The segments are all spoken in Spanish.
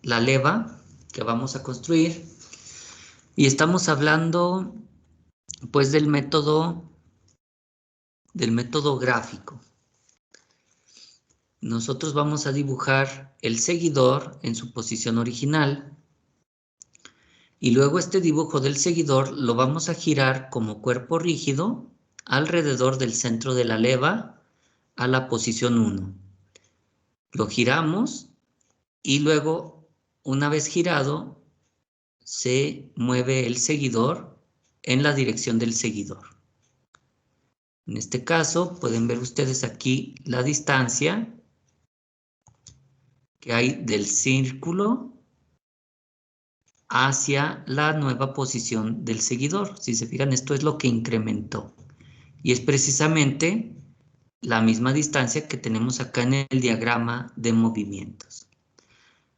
la leva que vamos a construir y estamos hablando pues del método gráfico. Nosotros vamos a dibujar el seguidor en su posición original y luego este dibujo del seguidor lo vamos a girar como cuerpo rígido alrededor del centro de la leva a la posición 1. Lo giramos y luego, una vez girado, se mueve el seguidor en la dirección del seguidor. En este caso, pueden ver ustedes aquí la distancia que hay del círculo hacia la nueva posición del seguidor. Si se fijan, esto es lo que incrementó. Y es precisamente la misma distancia que tenemos acá en el diagrama de movimientos.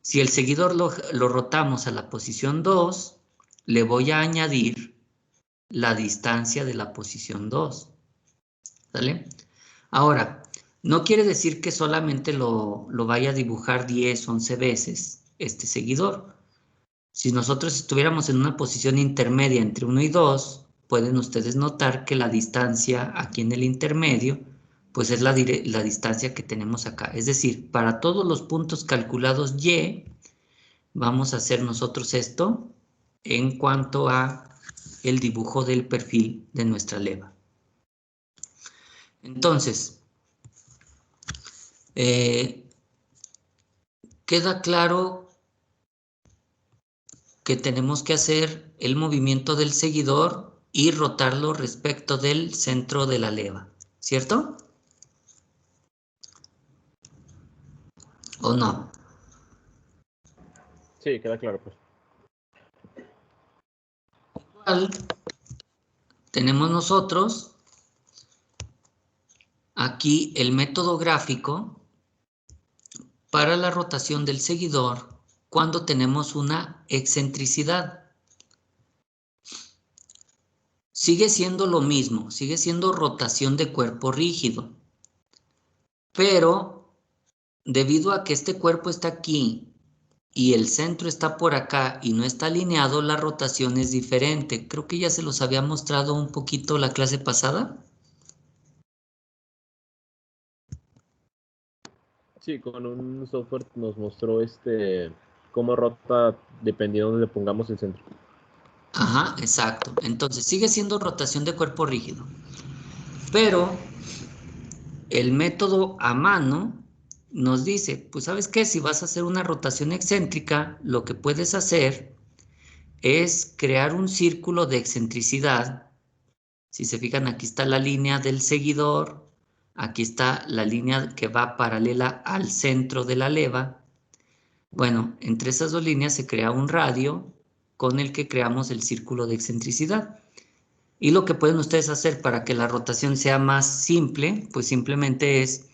Si el seguidor lo rotamos a la posición 2, le voy a añadir la distancia de la posición 2. ¿Sale? Ahora, no quiere decir que solamente lo vaya a dibujar 10, 11 veces este seguidor. Si nosotros estuviéramos en una posición intermedia entre 1 y 2, pueden ustedes notar que la distancia aquí en el intermedio, pues es la distancia que tenemos acá. Es decir, para todos los puntos calculados Y, vamos a hacer nosotros esto en cuanto a el dibujo del perfil de nuestra leva. Entonces, queda claro que tenemos que hacer el movimiento del seguidor y rotarlo respecto del centro de la leva, ¿cierto? ¿O no? Sí, queda claro, pues. Igual, tenemos nosotros aquí el método gráfico para la rotación del seguidor cuando tenemos una excentricidad. Sigue siendo lo mismo, sigue siendo rotación de cuerpo rígido, pero debido a que este cuerpo está aquí y el centro está por acá y no está alineado, la rotación es diferente. Creo que ya se los había mostrado un poquito la clase pasada. Sí, con un software nos mostró cómo rota dependiendo de donde le pongamos el centro. Ajá, exacto. Entonces sigue siendo rotación de cuerpo rígido, pero el método a mano nos dice, pues ¿sabes qué? Si vas a hacer una rotación excéntrica, lo que puedes hacer es crear un círculo de excentricidad. Si se fijan, aquí está la línea del seguidor, aquí está la línea que va paralela al centro de la leva. Bueno, entre esas dos líneas se crea un radio con el que creamos el círculo de excentricidad. Y lo que pueden ustedes hacer para que la rotación sea más simple, pues simplemente es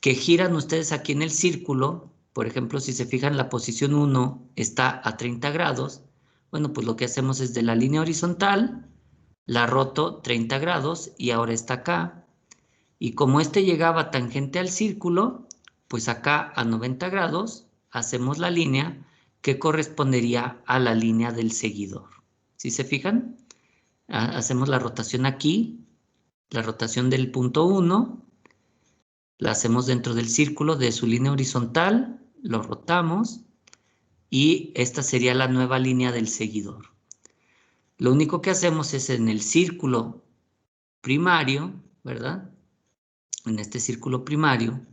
que giran ustedes aquí en el círculo. Por ejemplo, si se fijan, la posición 1 está a 30 grados. Bueno, pues lo que hacemos es de la línea horizontal, la roto 30 grados y ahora está acá. Y como este llegaba tangente al círculo, pues acá a 90 grados hacemos la línea que correspondería a la línea del seguidor. ¿Sí se fijan? Hacemos la rotación aquí, la rotación del punto 1, la hacemos dentro del círculo de su línea horizontal, lo rotamos y esta sería la nueva línea del seguidor. Lo único que hacemos es en el círculo primario, ¿verdad? En este círculo primario,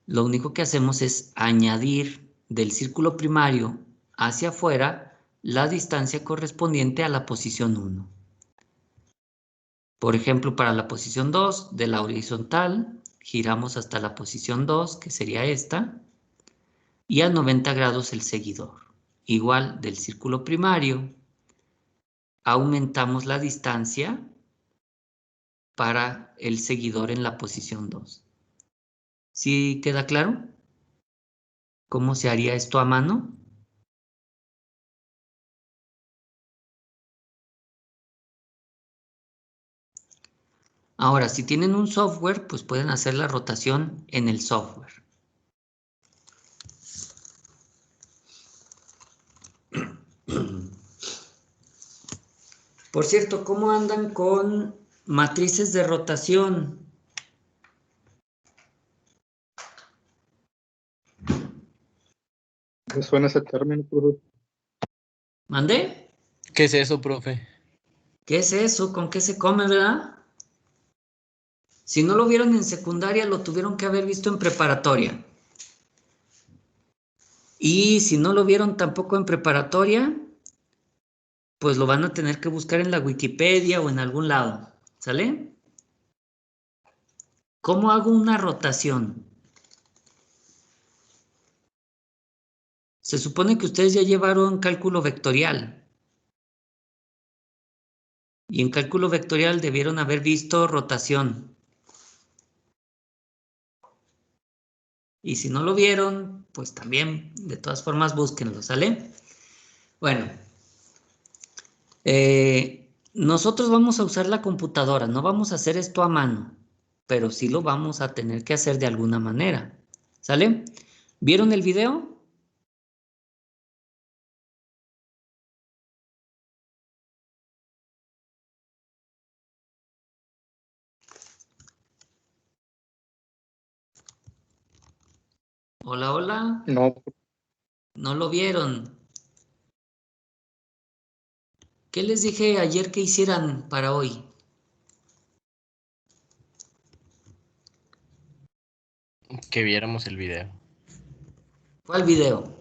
lo único que hacemos es añadir del círculo primario hacia afuera la distancia correspondiente a la posición 1. Por ejemplo, para la posición 2 de la horizontal, giramos hasta la posición 2, que sería esta, y a 90 grados el seguidor. Igual del círculo primario, aumentamos la distancia para el seguidor en la posición 2. ¿Sí queda claro cómo se haría esto a mano? Ahora, si tienen un software, pues pueden hacer la rotación en el software. Por cierto, ¿cómo andan con matrices de rotación? ¿Me suena ese término, profe? ¿Mandé? ¿Qué es eso, profe? ¿Qué es eso? ¿Con qué se come, verdad? Si no lo vieron en secundaria, lo tuvieron que haber visto en preparatoria. Y si no lo vieron tampoco en preparatoria, pues lo van a tener que buscar en la Wikipedia o en algún lado. ¿Sale? ¿Cómo hago una rotación? Se supone que ustedes ya llevaron cálculo vectorial. Y en cálculo vectorial debieron haber visto rotación. Y si no lo vieron, pues también, de todas formas, búsquenlo, ¿sale? Bueno, nosotros vamos a usar la computadora, no vamos a hacer esto a mano, pero sí lo vamos a tener que hacer de alguna manera, ¿sale? ¿Vieron el video? Hola, hola. No, ¿No lo vieron? ¿Qué les dije ayer que hicieran para hoy? Que viéramos el video. ¿Cuál video?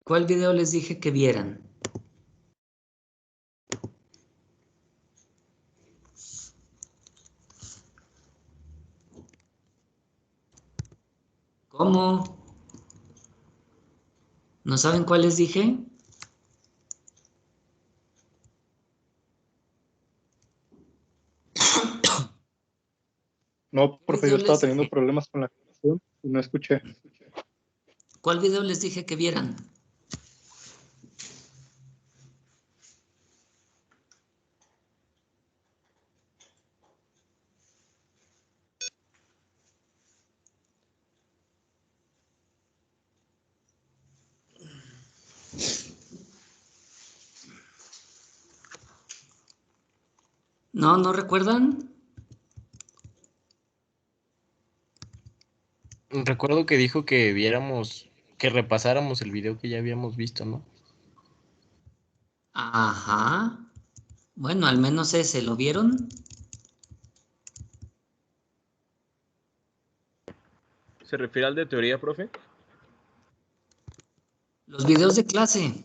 ¿Cuál video les dije que vieran? ¿Cómo? ¿No saben cuál les dije? no, ¿Cuál profe, video yo estaba les teniendo dije? problemas con la conexión y no escuché. ¿Cuál video les dije que vieran? ¿No? ¿No recuerdan? Recuerdo que dijo que viéramos, que repasáramos el video que ya habíamos visto, ¿no? Ajá. Bueno, al menos ese, ¿lo vieron? ¿Se refiere al de teoría, profe? Los videos de clase.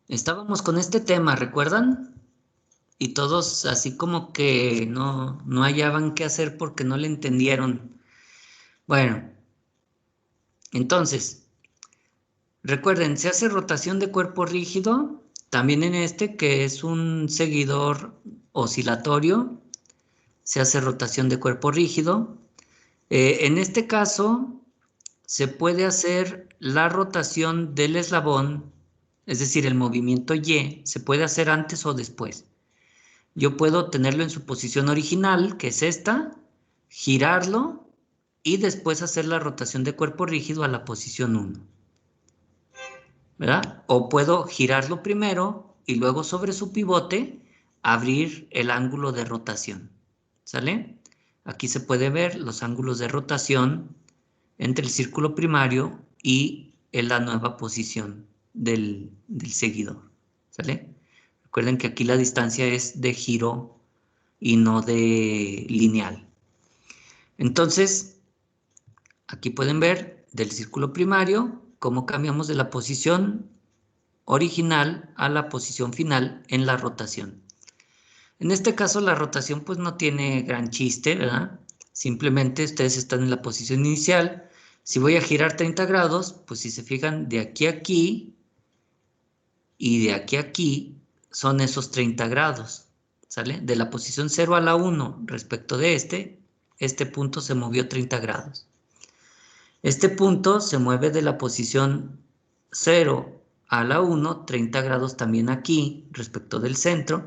Estábamos con este tema, ¿recuerdan? Y todos así como que no hallaban qué hacer porque no le entendieron. Bueno, entonces, recuerden, se hace rotación de cuerpo rígido, también en este que es un seguidor oscilatorio, se hace rotación de cuerpo rígido. En este caso, se puede hacer la rotación del eslabón, es decir, el movimiento Y, se puede hacer antes o después. Yo puedo tenerlo en su posición original, que es esta, girarlo y después hacer la rotación de cuerpo rígido a la posición 1. ¿Verdad? O puedo girarlo primero y luego sobre su pivote abrir el ángulo de rotación. ¿Sale? Aquí se puede ver los ángulos de rotación entre el círculo primario y en la nueva posición del seguidor. ¿Sale? Recuerden que aquí la distancia es de giro y no de lineal. Entonces, aquí pueden ver del círculo primario cómo cambiamos de la posición original a la posición final en la rotación. En este caso la rotación pues no tiene gran chiste, ¿verdad? Simplemente ustedes están en la posición inicial. Si voy a girar 30 grados, pues si se fijan de aquí a aquí y de aquí a aquí son esos 30 grados, ¿sale? De la posición 0 a la 1 respecto de este punto se movió 30 grados. Este punto se mueve de la posición 0 a la 1, 30 grados también aquí respecto del centro,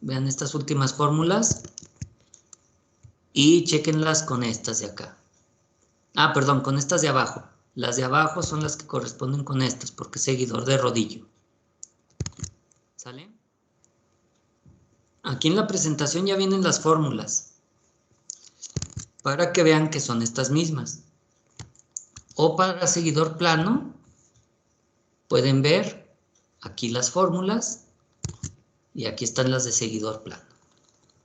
Vean estas últimas fórmulas y chequenlas con estas de acá. Ah, perdón, con estas de abajo. Las de abajo son las que corresponden con estas, porque es seguidor de rodillo. ¿Sale? Aquí en la presentación ya vienen las fórmulas, para que vean que son estas mismas. O para seguidor plano, pueden ver aquí las fórmulas y aquí están las de seguidor plano,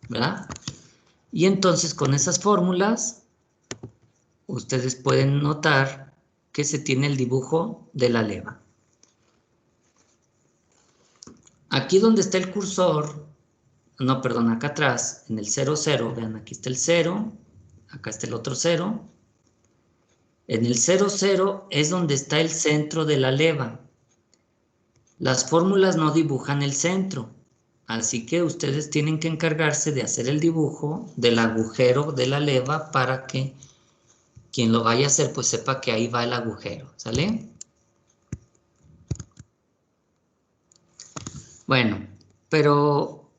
¿verdad? Y entonces con esas fórmulas, ustedes pueden notar que se tiene el dibujo de la leva. Aquí donde está el cursor, no, perdón, acá atrás, en el 0, 0, vean, aquí está el 0, acá está el otro 0. En el 0, 0 es donde está el centro de la leva. Las fórmulas no dibujan el centro, así que ustedes tienen que encargarse de hacer el dibujo del agujero de la leva para que quien lo vaya a hacer pues sepa que ahí va el agujero, ¿sale? Bueno, pero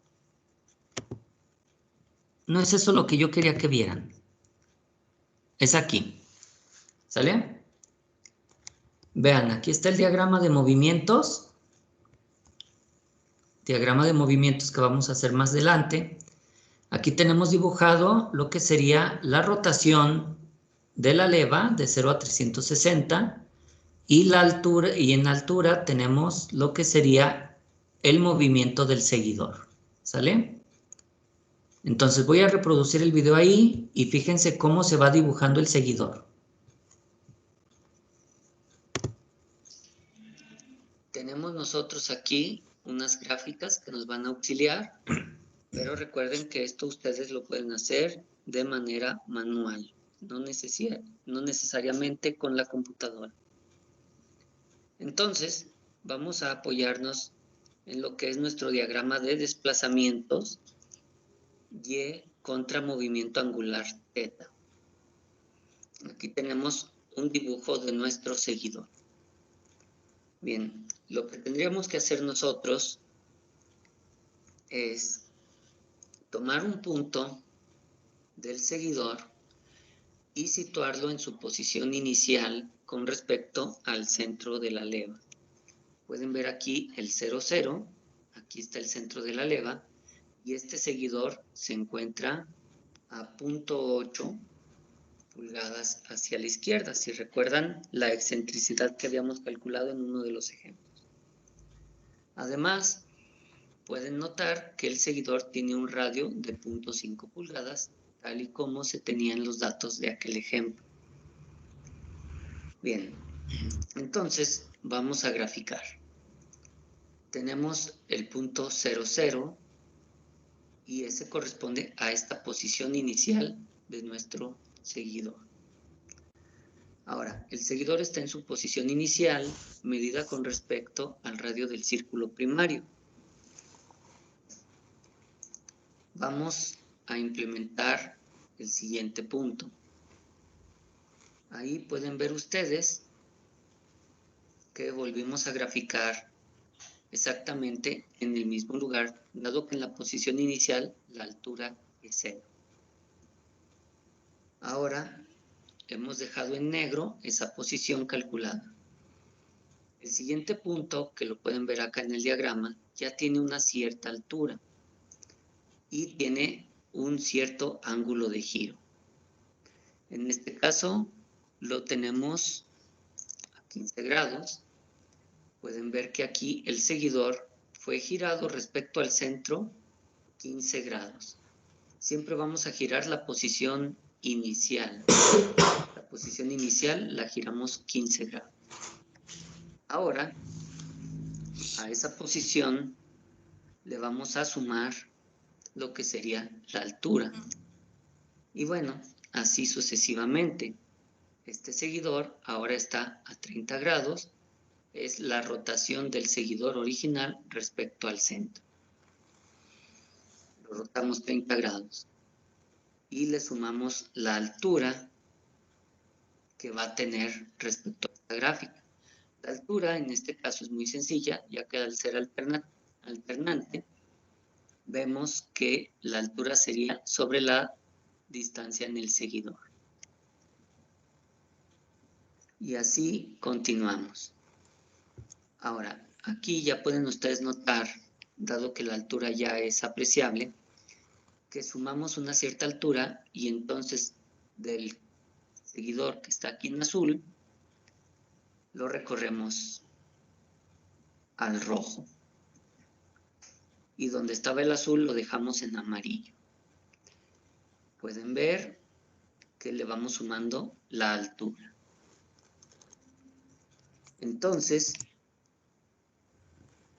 no es eso lo que yo quería que vieran. Es aquí, ¿sale? Vean, aquí está el diagrama de movimientos. Diagrama de movimientos que vamos a hacer más adelante. Aquí tenemos dibujado lo que sería la rotación de la leva de 0 a 360 y la altura, y en altura tenemos lo que sería el movimiento del seguidor, ¿sale? Entonces voy a reproducir el video ahí y fíjense cómo se va dibujando el seguidor. Tenemos nosotros aquí unas gráficas que nos van a auxiliar, pero recuerden que esto ustedes lo pueden hacer de manera manual, no necesariamente con la computadora. Entonces, vamos a apoyarnos en lo que es nuestro diagrama de desplazamientos Y contra movimiento angular θ. Aquí tenemos un dibujo de nuestro seguidor. Bien, lo que tendríamos que hacer nosotros es tomar un punto del seguidor y situarlo en su posición inicial con respecto al centro de la leva. Pueden ver aquí el 0, 0, aquí está el centro de la leva, y este seguidor se encuentra a 0.8 pulgadas hacia la izquierda, si recuerdan la excentricidad que habíamos calculado en uno de los ejemplos. Además, pueden notar que el seguidor tiene un radio de 0.5 pulgadas, tal y como se tenían los datos de aquel ejemplo. Bien, entonces vamos a graficar. Tenemos el punto 0, 0 y ese corresponde a esta posición inicial de nuestro seguidor. Ahora, el seguidor está en su posición inicial medida con respecto al radio del círculo primario. Vamos a implementar el siguiente punto. Ahí pueden ver ustedes que volvimos a graficar exactamente en el mismo lugar, dado que en la posición inicial la altura es 0. Ahora hemos dejado en negro esa posición calculada. El siguiente punto, que lo pueden ver acá en el diagrama, ya tiene una cierta altura y tiene un cierto ángulo de giro. En este caso lo tenemos a 15 grados. Pueden ver que aquí el seguidor fue girado respecto al centro 15 grados. Siempre vamos a girar la posición inicial. La posición inicial la giramos 15 grados. Ahora, a esa posición le vamos a sumar lo que sería la altura. Y bueno, así sucesivamente. Este seguidor ahora está a 30 grados. Es la rotación del seguidor original respecto al centro. Lo rotamos 30 grados. Y le sumamos la altura que va a tener respecto a esta gráfica. La altura en este caso es muy sencilla, ya que al ser alternante vemos que la altura sería sobre la distancia en el seguidor. Y así continuamos. Ahora, aquí ya pueden ustedes notar, dado que la altura ya es apreciable, que sumamos una cierta altura y entonces del seguidor que está aquí en azul, lo recorremos al rojo. Y donde estaba el azul lo dejamos en amarillo. Pueden ver que le vamos sumando la altura. Entonces,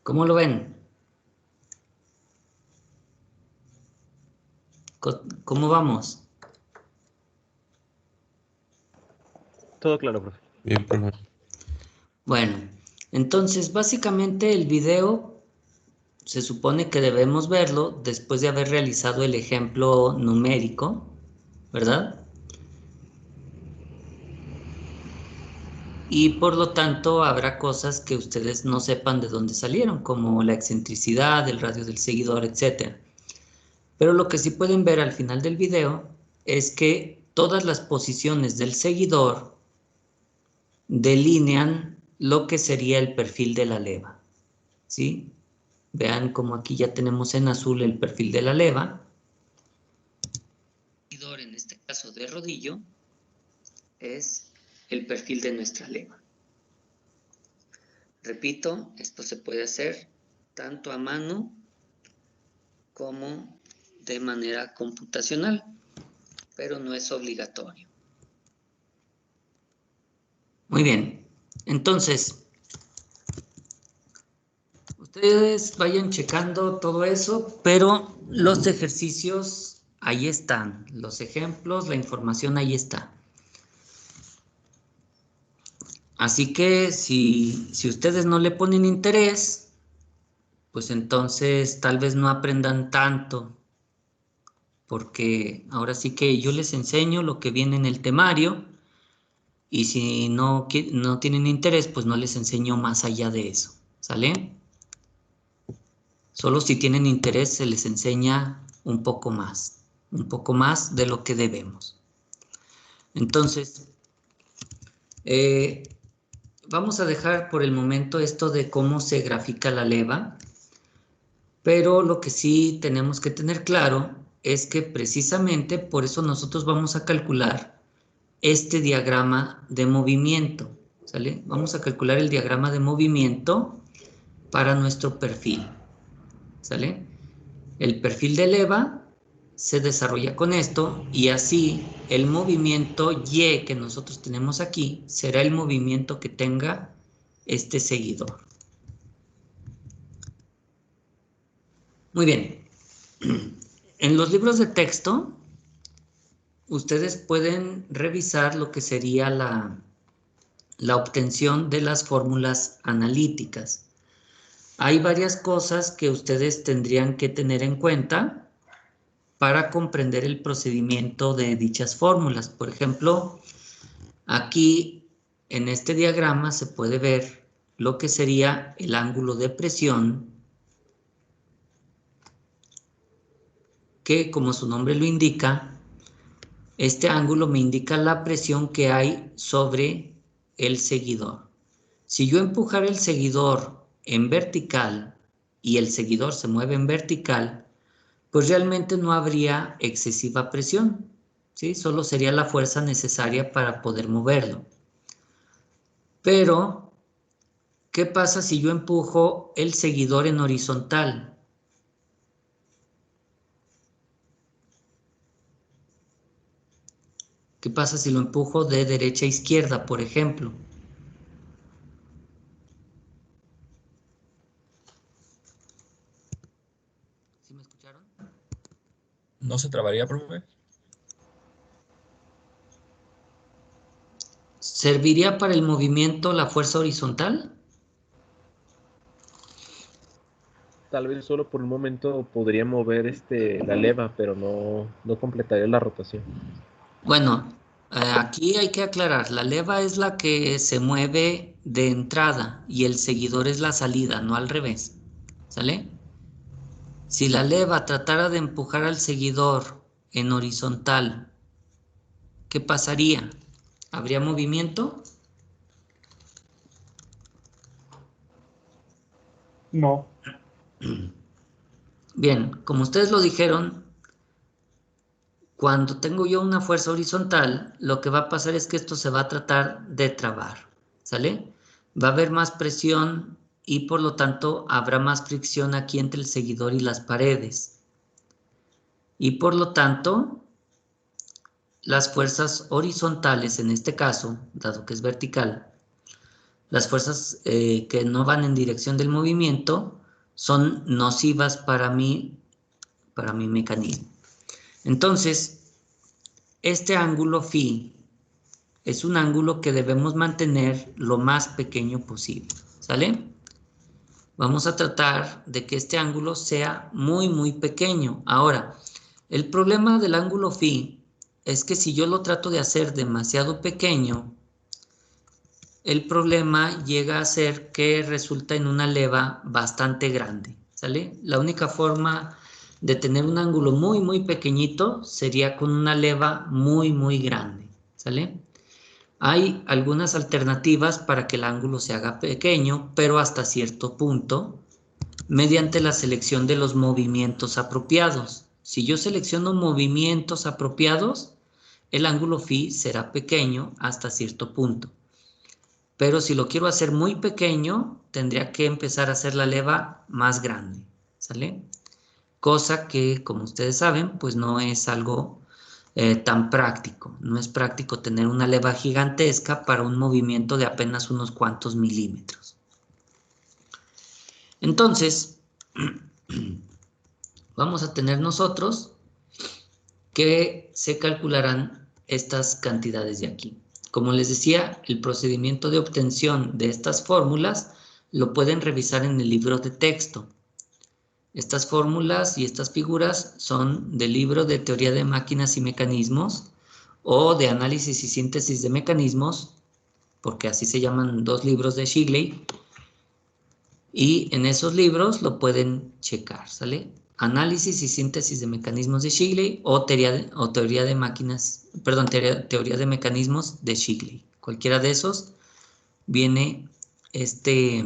¿cómo lo ven? ¿Cómo vamos? Todo claro, profe. Bien, profe. Bueno, entonces básicamente el video se supone que debemos verlo después de haber realizado el ejemplo numérico, ¿verdad? Y por lo tanto habrá cosas que ustedes no sepan de dónde salieron, como la excentricidad, el radio del seguidor, etc. Pero lo que sí pueden ver al final del video es que todas las posiciones del seguidor delinean lo que sería el perfil de la leva, ¿sí? Vean como aquí ya tenemos en azul el perfil de la leva. El seguidor, en este caso de rodillo, es el perfil de nuestra leva. Repito, esto se puede hacer tanto a mano como de manera computacional, pero no es obligatorio. Muy bien, entonces, ustedes vayan checando todo eso, pero los ejercicios ahí están, los ejemplos, la información ahí está. Así que si ustedes no le ponen interés, pues entonces tal vez no aprendan tanto, porque ahora sí que yo les enseño lo que viene en el temario, y si no tienen interés, pues no les enseño más allá de eso, ¿sale? Solo si tienen interés se les enseña un poco más de lo que debemos. Entonces, vamos a dejar por el momento esto de cómo se grafica la leva, pero lo que sí tenemos que tener claro es que precisamente por eso nosotros vamos a calcular este diagrama de movimiento, ¿sale? Vamos a calcular el diagrama de movimiento para nuestro perfil, ¿sale? El perfil de leva se desarrolla con esto y así el movimiento Y que nosotros tenemos aquí será el movimiento que tenga este seguidor. Muy bien. En los libros de texto, ustedes pueden revisar lo que sería la obtención de las fórmulas analíticas. Hay varias cosas que ustedes tendrían que tener en cuenta para comprender el procedimiento de dichas fórmulas. Por ejemplo, aquí en este diagrama se puede ver lo que sería el ángulo de presión, que como su nombre lo indica, este ángulo me indica la presión que hay sobre el seguidor. Si yo empujara el seguidor en vertical y el seguidor se mueve en vertical, pues realmente no habría excesiva presión, ¿sí? Solo sería la fuerza necesaria para poder moverlo. Pero, ¿qué pasa si yo empujo el seguidor en horizontal? ¿Qué pasa si lo empujo de derecha a izquierda, por ejemplo? ¿Sí me escucharon? ¿No se trabaría, profe? ¿Serviría para el movimiento la fuerza horizontal? Tal vez solo por un momento podría mover la leva, pero no completaría la rotación. Bueno, aquí hay que aclarar, la leva es la que se mueve de entrada y el seguidor es la salida, no al revés, ¿sale? Si la leva tratara de empujar al seguidor en horizontal, ¿qué pasaría? ¿Habría movimiento? No. Bien, como ustedes lo dijeron, cuando tengo yo una fuerza horizontal, lo que va a pasar es que esto se va a tratar de trabar, ¿sale? Va a haber más presión y por lo tanto habrá más fricción aquí entre el seguidor y las paredes. Y por lo tanto, las fuerzas horizontales, en este caso, dado que es vertical, las fuerzas que no van en dirección del movimiento son nocivas para mi mecanismo. Entonces, este ángulo phi es un ángulo que debemos mantener lo más pequeño posible, ¿sale? Vamos a tratar de que este ángulo sea muy, muy pequeño. Ahora, el problema del ángulo phi es que si yo lo trato de hacer demasiado pequeño, el problema llega a ser que resulta en una leva bastante grande, ¿sale? La única forma de tener un ángulo muy, muy pequeñito sería con una leva muy, muy grande, ¿sale? Hay algunas alternativas para que el ángulo se haga pequeño, pero hasta cierto punto, mediante la selección de los movimientos apropiados. Si yo selecciono movimientos apropiados, el ángulo phi será pequeño hasta cierto punto. Pero si lo quiero hacer muy pequeño, tendría que empezar a hacer la leva más grande, ¿sale? Cosa que, como ustedes saben, pues no es algo tan práctico. No es práctico tener una leva gigantesca para un movimiento de apenas unos cuantos milímetros. Entonces, vamos a tener nosotros que se calcularán estas cantidades de aquí. Como les decía, el procedimiento de obtención de estas fórmulas lo pueden revisar en el libro de texto. Estas fórmulas y estas figuras son del libro de Teoría de Máquinas y Mecanismos o de Análisis y Síntesis de Mecanismos, porque así se llaman dos libros de Shigley, y en esos libros lo pueden checar, ¿sale? Análisis y Síntesis de Mecanismos de Shigley o teoría de máquinas, perdón, teoría de mecanismos de Shigley. Cualquiera de esos viene este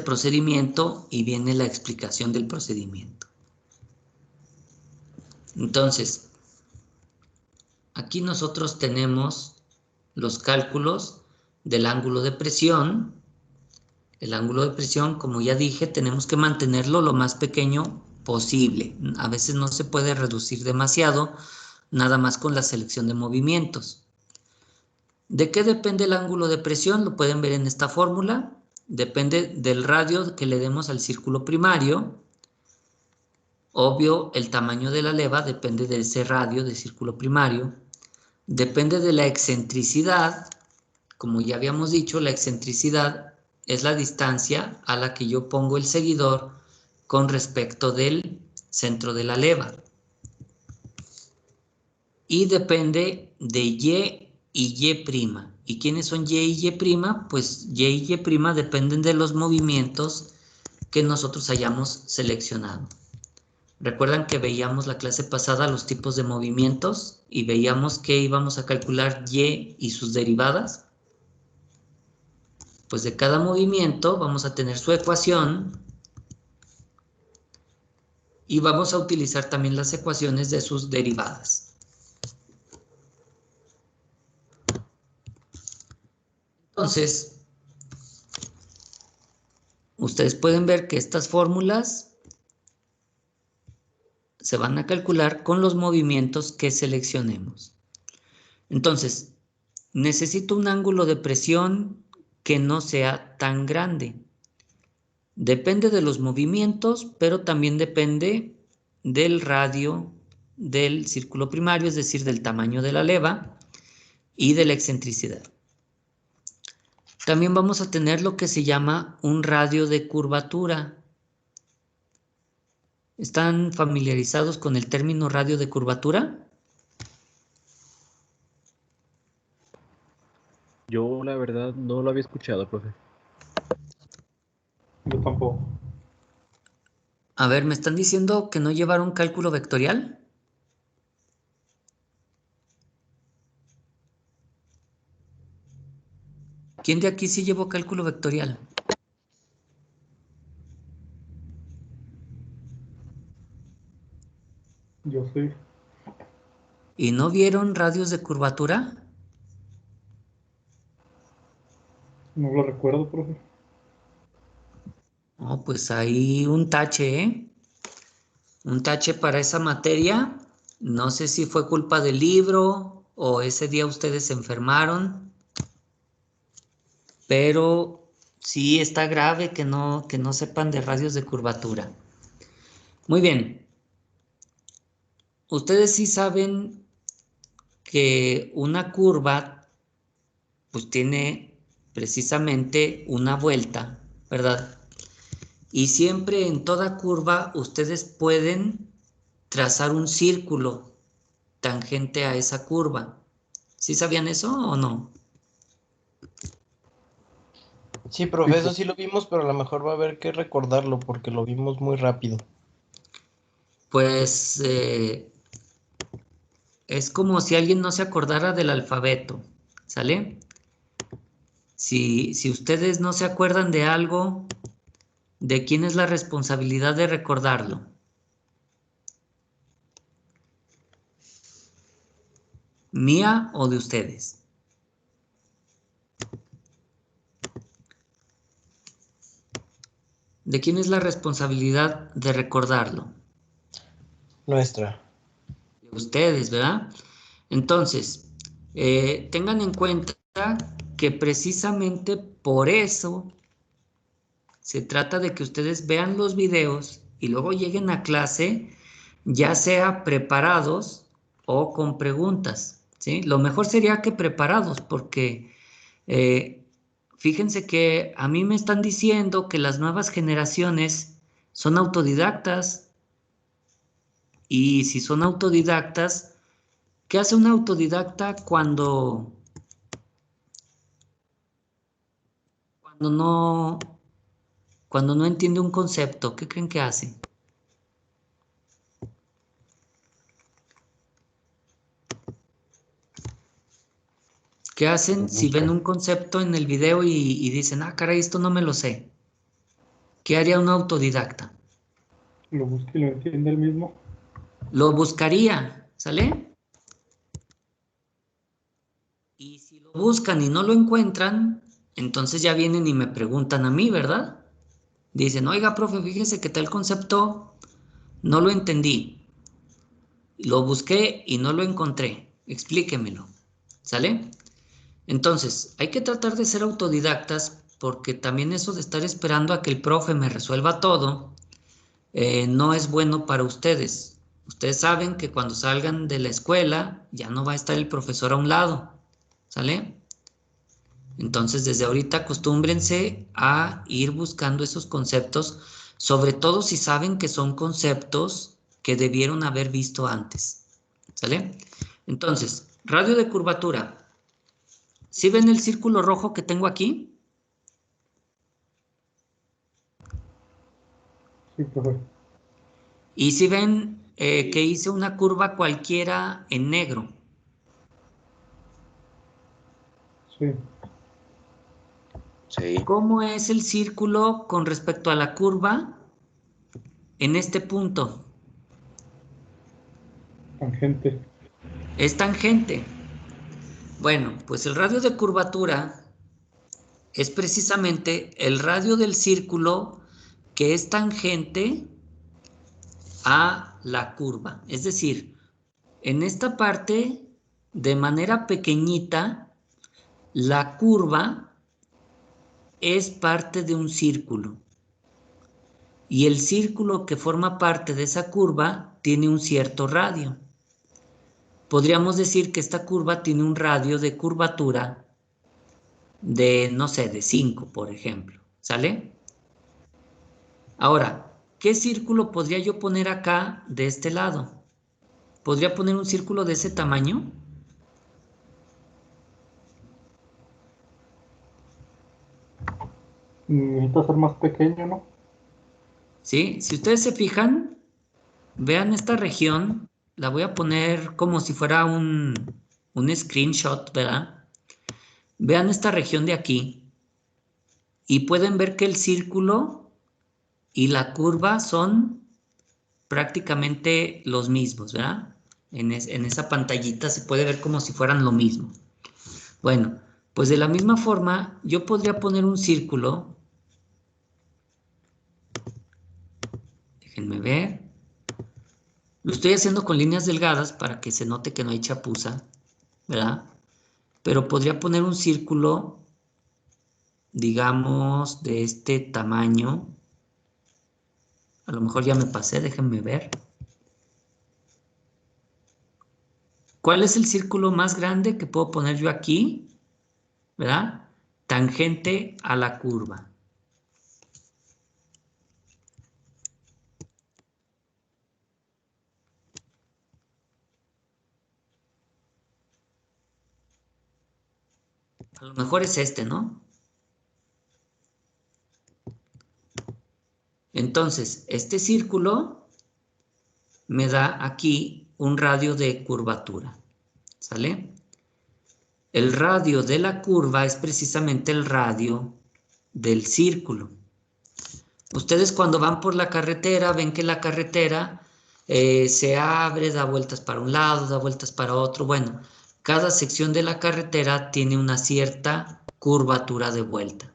procedimiento y viene la explicación del procedimiento. Entonces, aquí nosotros tenemos los cálculos del ángulo de presión. El ángulo de presión, como ya dije, tenemos que mantenerlo lo más pequeño posible. A veces no se puede reducir demasiado, nada más con la selección de movimientos. ¿De qué depende el ángulo de presión? Lo pueden ver en esta fórmula. Depende del radio que le demos al círculo primario. Obvio, el tamaño de la leva depende de ese radio de círculo primario. Depende de la excentricidad. Como ya habíamos dicho, la excentricidad es la distancia a la que yo pongo el seguidor con respecto del centro de la leva. Y depende de Y y Y'. ¿Y quiénes son Y y Y'? Pues Y y Y' dependen de los movimientos que nosotros hayamos seleccionado. ¿Recuerdan que veíamos la clase pasada los tipos de movimientos y veíamos que íbamos a calcular Y y sus derivadas? Pues de cada movimiento vamos a tener su ecuación y vamos a utilizar también las ecuaciones de sus derivadas. Entonces, ustedes pueden ver que estas fórmulas se van a calcular con los movimientos que seleccionemos. Entonces, necesito un ángulo de presión que no sea tan grande. Depende de los movimientos, pero también depende del radio del círculo primario, es decir, del tamaño de la leva y de la excentricidad. También vamos a tener lo que se llama un radio de curvatura. ¿Están familiarizados con el término radio de curvatura? Yo la verdad no lo había escuchado, profe. Yo tampoco. A ver, ¿me están diciendo que no llevaron cálculo vectorial? ¿Quién de aquí sí llevó cálculo vectorial? Yo sí. ¿Y no vieron radios de curvatura? No lo recuerdo, profe. Oh, pues ahí un tache, ¿eh? Un tache para esa materia. No sé si fue culpa del libro o ese día ustedes se enfermaron, pero sí está grave que no sepan de radios de curvatura. Muy bien. Ustedes sí saben que una curva pues tiene precisamente una vuelta, ¿verdad? Y siempre en toda curva ustedes pueden trazar un círculo tangente a esa curva. ¿Sí sabían eso o no? Sí, Sí, profe, eso profe. sí lo vimos, pero a lo mejor va a haber que recordarlo porque lo vimos muy rápido. Pues es como si alguien no se acordara del alfabeto, ¿sale? Si ustedes no se acuerdan de algo, ¿de quién es la responsabilidad de recordarlo? ¿Mía o de ustedes? ¿De quién es la responsabilidad de recordarlo? Nuestra. De ustedes, ¿verdad? Entonces, tengan en cuenta que precisamente por eso se trata de que ustedes vean los videos y luego lleguen a clase, ya sea preparados o con preguntas, ¿sí? Lo mejor sería que preparados, porque eh, fíjense que a mí me están diciendo que las nuevas generaciones son autodidactas, y si son autodidactas, ¿qué hace un autodidacta cuando no, cuando no entiende un concepto? ¿Qué creen que hace? ¿Qué hacen si ven un concepto en el video y dicen, ah, caray, esto no me lo sé? ¿Qué haría un autodidacta? Lo busca y lo entiende el mismo. Lo buscaría, ¿sale? Y si lo buscan y no lo encuentran, entonces ya vienen y me preguntan a mí, ¿verdad? Dicen, oiga, profe, fíjese que tal concepto no lo entendí. Lo busqué y no lo encontré. Explíquemelo. ¿Sale? Entonces, hay que tratar de ser autodidactas porque también eso de estar esperando a que el profe me resuelva todo no es bueno para ustedes. Ustedes saben que cuando salgan de la escuela ya no va a estar el profesor a un lado. ¿Sale? Entonces, desde ahorita acostúmbrense a ir buscando esos conceptos, sobre todo si saben que son conceptos que debieron haber visto antes. ¿Sale? Entonces, radio de curvatura. ¿Sí ven el círculo rojo que tengo aquí? Sí, profe. Y si ven que hice una curva cualquiera en negro. Sí. Sí. ¿Cómo es el círculo con respecto a la curva en este punto? Tangente. Es tangente. Bueno, pues el radio de curvatura es precisamente el radio del círculo que es tangente a la curva. Es decir, en esta parte, de manera pequeñita, la curva es parte de un círculo. Y el círculo que forma parte de esa curva tiene un cierto radio. Podríamos decir que esta curva tiene un radio de curvatura de, no sé, de 5, por ejemplo. ¿Sale? Ahora, ¿qué círculo podría yo poner acá de este lado? ¿Podría poner un círculo de ese tamaño? Necesita ser más pequeño, ¿no? ¿Sí? Si ustedes se fijan, vean esta región, la voy a poner como si fuera un screenshot, ¿verdad? Vean esta región de aquí y pueden ver que el círculo y la curva son prácticamente los mismos, ¿verdad? En esa pantallita se puede ver como si fueran lo mismo. Bueno, pues de la misma forma yo podría poner un círculo. Déjenme ver. Lo estoy haciendo con líneas delgadas para que se note que no hay chapuza, ¿verdad? Pero podría poner un círculo, digamos, de este tamaño. A lo mejor ya me pasé, déjenme ver. ¿Cuál es el círculo más grande que puedo poner yo aquí? ¿Verdad? Tangente a la curva. A lo mejor es este, ¿no? Entonces, este círculo me da aquí un radio de curvatura. ¿Sale? El radio de la curva es precisamente el radio del círculo. Ustedes cuando van por la carretera ven que la carretera se abre, da vueltas para un lado, da vueltas para otro. Bueno, cada sección de la carretera tiene una cierta curvatura de vuelta.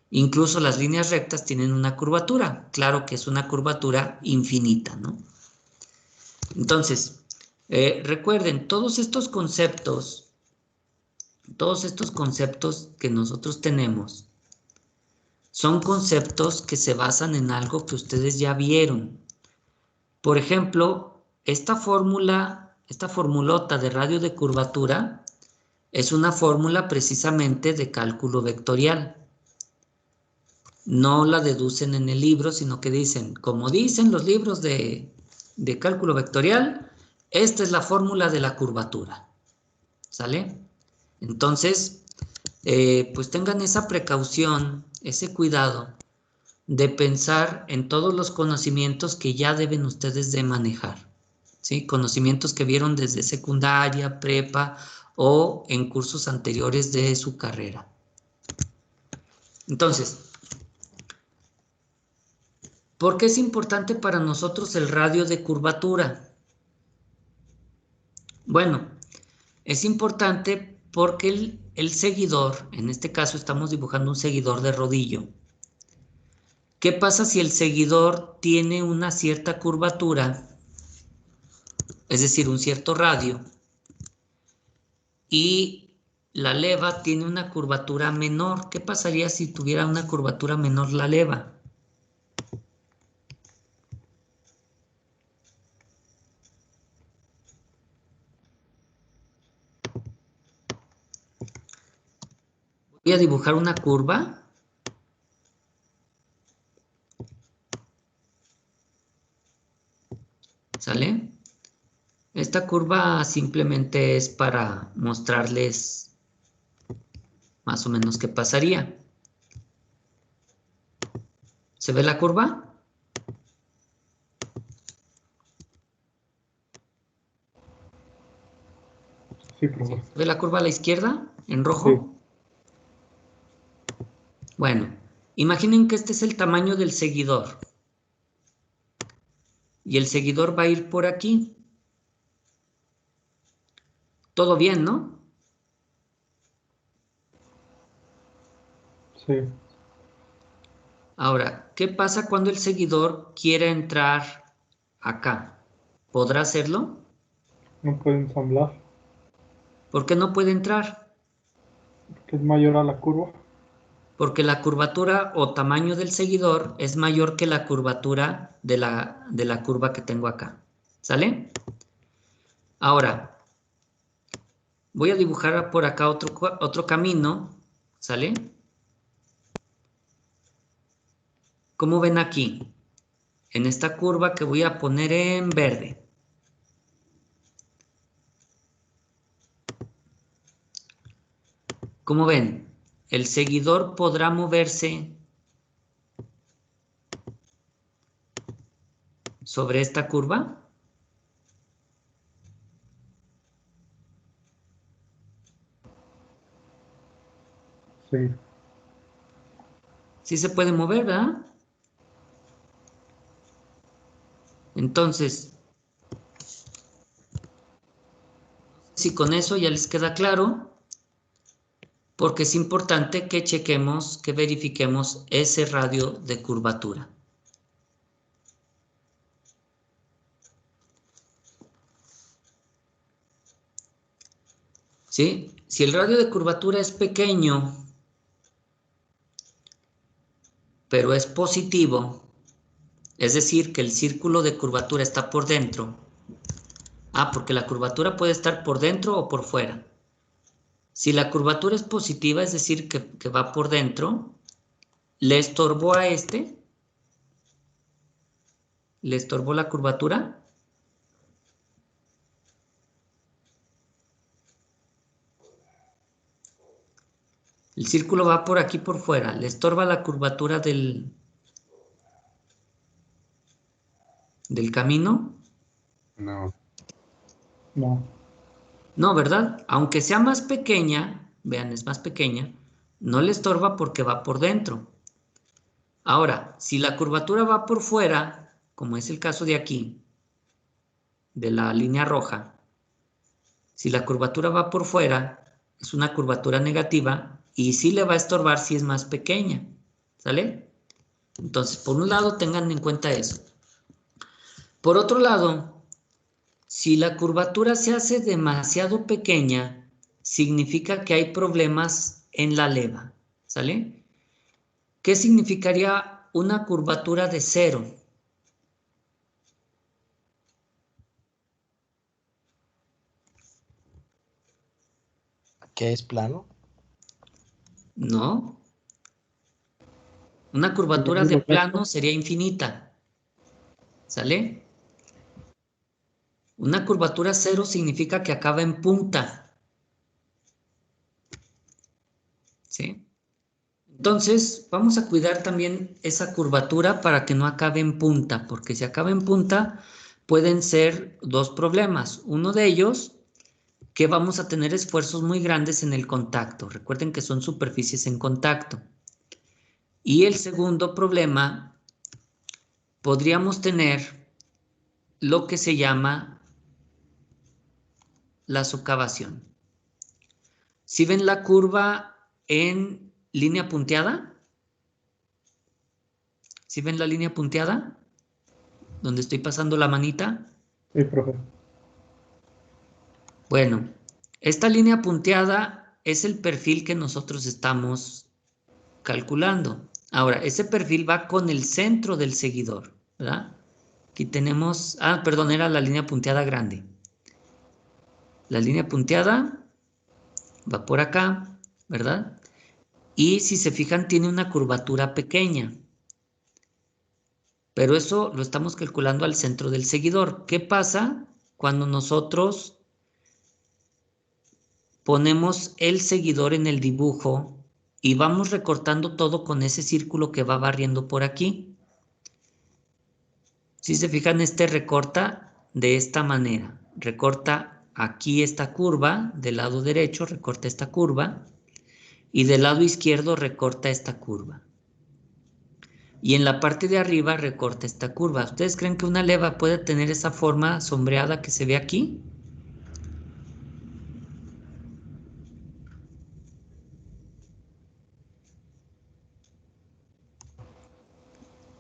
Incluso las líneas rectas tienen una curvatura. Claro que es una curvatura infinita, ¿no? Entonces, recuerden, todos estos conceptos que nosotros tenemos son conceptos que se basan en algo que ustedes ya vieron. Por ejemplo, esta formulota de radio de curvatura es una fórmula precisamente de cálculo vectorial. No la deducen en el libro, sino que dicen, como dicen los libros de cálculo vectorial, esta es la fórmula de la curvatura. ¿Sale? Entonces, pues tengan esa precaución, ese cuidado de pensar en todos los conocimientos que ya deben ustedes de manejar, ¿sí? Conocimientos que vieron desde secundaria, prepa o en cursos anteriores de su carrera. Entonces, ¿por qué es importante para nosotros el radio de curvatura? Bueno, es importante porque el seguidor, en este caso estamos dibujando un seguidor de rodillo. ¿Qué pasa si el seguidor tiene una cierta curvatura, es decir, un cierto radio, y la leva tiene una curvatura menor? ¿Qué pasaría si tuviera una curvatura menor la leva? Voy a dibujar una curva. ¿Sale? Esta curva simplemente es para mostrarles más o menos qué pasaría. ¿Se ve la curva? Sí, profe. ¿Se ve la curva a la izquierda en rojo? Sí. Bueno, imaginen que este es el tamaño del seguidor. Y el seguidor va a ir por aquí. Todo bien, ¿no? Sí. Ahora, ¿qué pasa cuando el seguidor quiere entrar acá? ¿Podrá hacerlo? No puede ensamblar, ¿Por qué no puede entrar? que es mayor a la curva. Porque la curvatura o tamaño del seguidor es mayor que la curvatura de la curva que tengo acá. ¿Sale? Ahora, voy a dibujar por acá otro camino. ¿Sale? ¿Cómo ven aquí? En esta curva que voy a poner en verde. ¿Cómo ven? El seguidor podrá moverse sobre esta curva? Sí. Sí se puede mover, ¿verdad? Entonces, si con eso ya les queda claro, porque es importante que chequemos, que verifiquemos ese radio de curvatura. ¿Sí? Si el radio de curvatura es pequeño, pero es positivo, es decir, que el círculo de curvatura está por dentro. Porque la curvatura puede estar por dentro o por fuera. Si la curvatura es positiva, es decir, que va por dentro, ¿le estorbó a este? ¿Le estorbó la curvatura? El círculo va por aquí por fuera. ¿Le estorba la curvatura del camino? No. No. No, ¿verdad? Aunque sea más pequeña, vean, es más pequeña, no le estorba porque va por dentro. Ahora, si la curvatura va por fuera, como es el caso de aquí, de la línea roja, si la curvatura va por fuera, es una curvatura negativa y sí le va a estorbar si es más pequeña, ¿sale? Entonces, por un lado, tengan en cuenta eso. Por otro lado, si la curvatura se hace demasiado pequeña, significa que hay problemas en la leva, ¿sale? ¿Qué significaría una curvatura de 0? ¿Qué es plano? No. Una curvatura de plano sería infinita, ¿sale? Una curvatura 0 significa que acaba en punta, ¿sí? Entonces, vamos a cuidar también esa curvatura para que no acabe en punta, porque si acaba en punta pueden ser dos problemas. Uno de ellos, que vamos a tener esfuerzos muy grandes en el contacto. Recuerden que son superficies en contacto. Y el segundo problema, podríamos tener lo que se llama la socavación. ¿Sí ven la curva en línea punteada? ¿Sí ven la línea punteada? Donde estoy pasando la manita. Sí, profe. Bueno, esta línea punteada es el perfil que nosotros estamos calculando. Ahora, ese perfil va con el centro del seguidor, ¿verdad? Aquí tenemos, perdón, era la línea punteada grande. La línea punteada va por acá, ¿verdad? Y si se fijan, tiene una curvatura pequeña. Pero eso lo estamos calculando al centro del seguidor. ¿Qué pasa cuando nosotros ponemos el seguidor en el dibujo y vamos recortando todo con ese círculo que va barriendo por aquí? Si se fijan, este recorta de esta manera. Recorta aquí esta curva, del lado derecho recorta esta curva y del lado izquierdo recorta esta curva. Y en la parte de arriba recorta esta curva. ¿Ustedes creen que una leva puede tener esa forma sombreada que se ve aquí?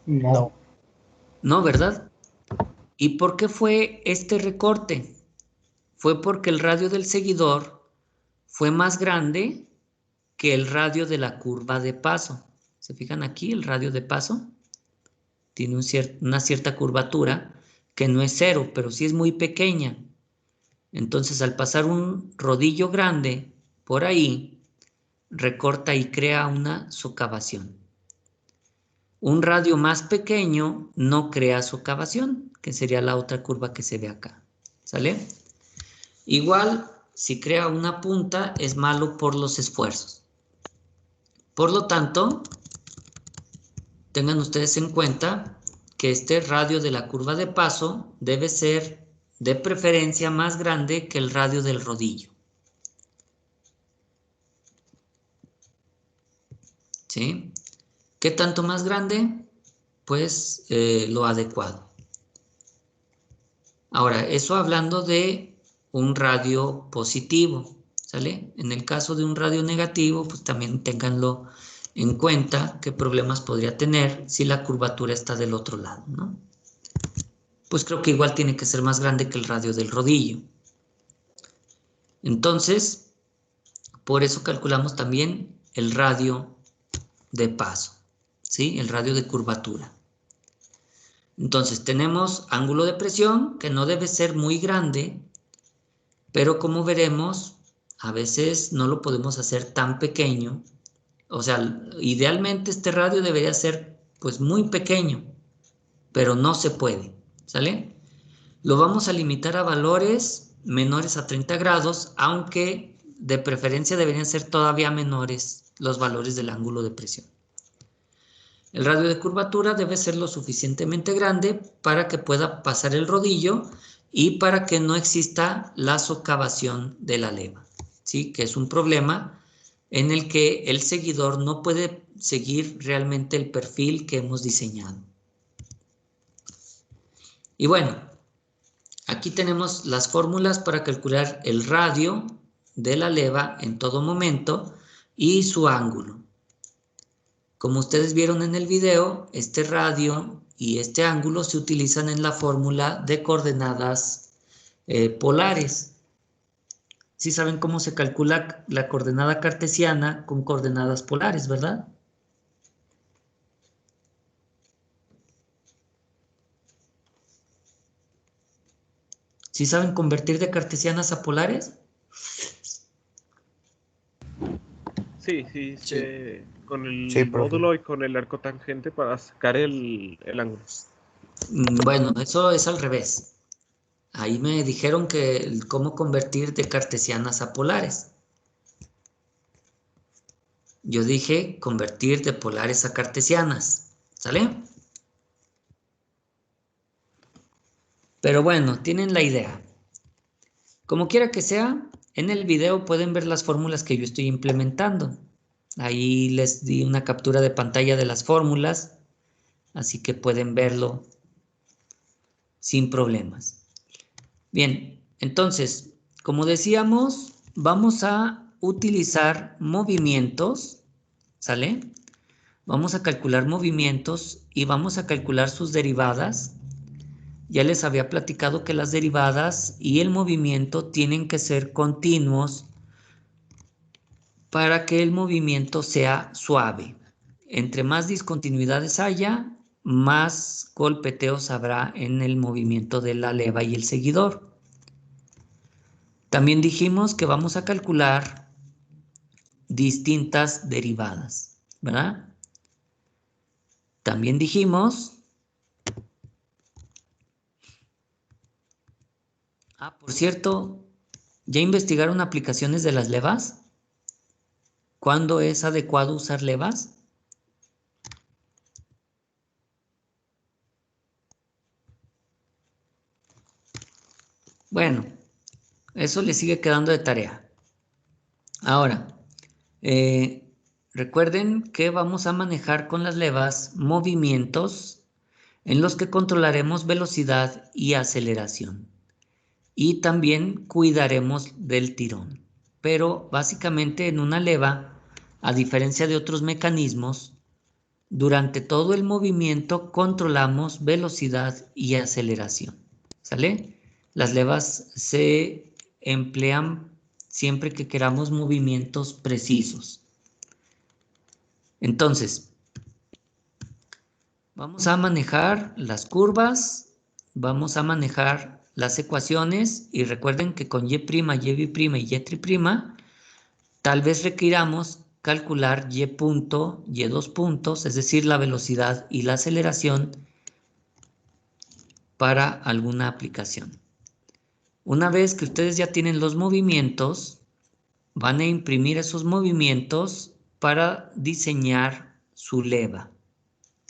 No. No, ¿verdad? ¿Y por qué fue este recorte? Fue porque el radio del seguidor fue más grande que el radio de la curva de paso. ¿Se fijan aquí? El radio de paso tiene una cierta curvatura que no es 0, pero sí es muy pequeña. Entonces, al pasar un rodillo grande por ahí, recorta y crea una socavación. Un radio más pequeño no crea socavación, que sería la otra curva que se ve acá. ¿Sale? Igual, si crea una punta, es malo por los esfuerzos. Por lo tanto, tengan ustedes en cuenta que este radio de la curva de paso debe ser de preferencia más grande que el radio del rodillo. ¿Sí? ¿Qué tanto más grande? Pues lo adecuado. Ahora, eso hablando de un radio positivo, ¿sale? En el caso de un radio negativo, pues también ténganlo en cuenta qué problemas podría tener si la curvatura está del otro lado, ¿no? Pues creo que igual tiene que ser más grande que el radio del rodillo. Entonces, por eso calculamos también el radio de paso, ¿sí? El radio de curvatura. Entonces, tenemos ángulo de presión, que no debe ser muy grande, pero como veremos, a veces no lo podemos hacer tan pequeño. O sea, idealmente este radio debería ser, pues, muy pequeño, pero no se puede, ¿sale? Lo vamos a limitar a valores menores a 30 grados, aunque de preferencia deberían ser todavía menores los valores del ángulo de presión. El radio de curvatura debe ser lo suficientemente grande para que pueda pasar el rodillo y para que no exista la socavación de la leva, ¿sí? Que es un problema en el que el seguidor no puede seguir realmente el perfil que hemos diseñado. Y bueno, aquí tenemos las fórmulas para calcular el radio de la leva en todo momento y su ángulo. Como ustedes vieron en el video, este radio y este ángulo se utilizan en la fórmula de coordenadas polares. Sí saben cómo se calcula la coordenada cartesiana con coordenadas polares, ¿verdad? ¿Sí saben convertir de cartesianas a polares? Sí. Con el Sí, profe. módulo y con el arco tangente para sacar el ángulo. Bueno, eso es al revés. Ahí me dijeron que cómo convertir de cartesianas a polares. Yo dije convertir de polares a cartesianas, ¿sale? Pero bueno, tienen la idea. Como quiera que sea, en el video pueden ver las fórmulas que yo estoy implementando. Ahí les di una captura de pantalla de las fórmulas, así que pueden verlo sin problemas. Bien, entonces, como decíamos, vamos a utilizar movimientos, ¿sale? Vamos a calcular movimientos y vamos a calcular sus derivadas. Ya les había platicado que las derivadas y el movimiento tienen que ser continuos para que el movimiento sea suave. Entre más discontinuidades haya, más golpeteos habrá en el movimiento de la leva y el seguidor. También dijimos que vamos a calcular distintas derivadas, ¿verdad? También dijimos... por cierto, ¿ya investigaron aplicaciones de las levas? ¿Cuándo es adecuado usar levas? Bueno, eso le sigue quedando de tarea. Ahora, recuerden que vamos a manejar con las levas movimientos en los que controlaremos velocidad y aceleración. Y también cuidaremos del tirón. Pero básicamente en una leva, a diferencia de otros mecanismos, durante todo el movimiento controlamos velocidad y aceleración. ¿Sale? Las levas se emplean siempre que queramos movimientos precisos. Entonces, vamos a manejar las curvas, vamos a manejar las ecuaciones y recuerden que con y', y' y y', tal vez requiramos calcular y punto, y dos puntos, es decir, la velocidad y la aceleración para alguna aplicación. Una vez que ustedes ya tienen los movimientos, van a imprimir esos movimientos para diseñar su leva,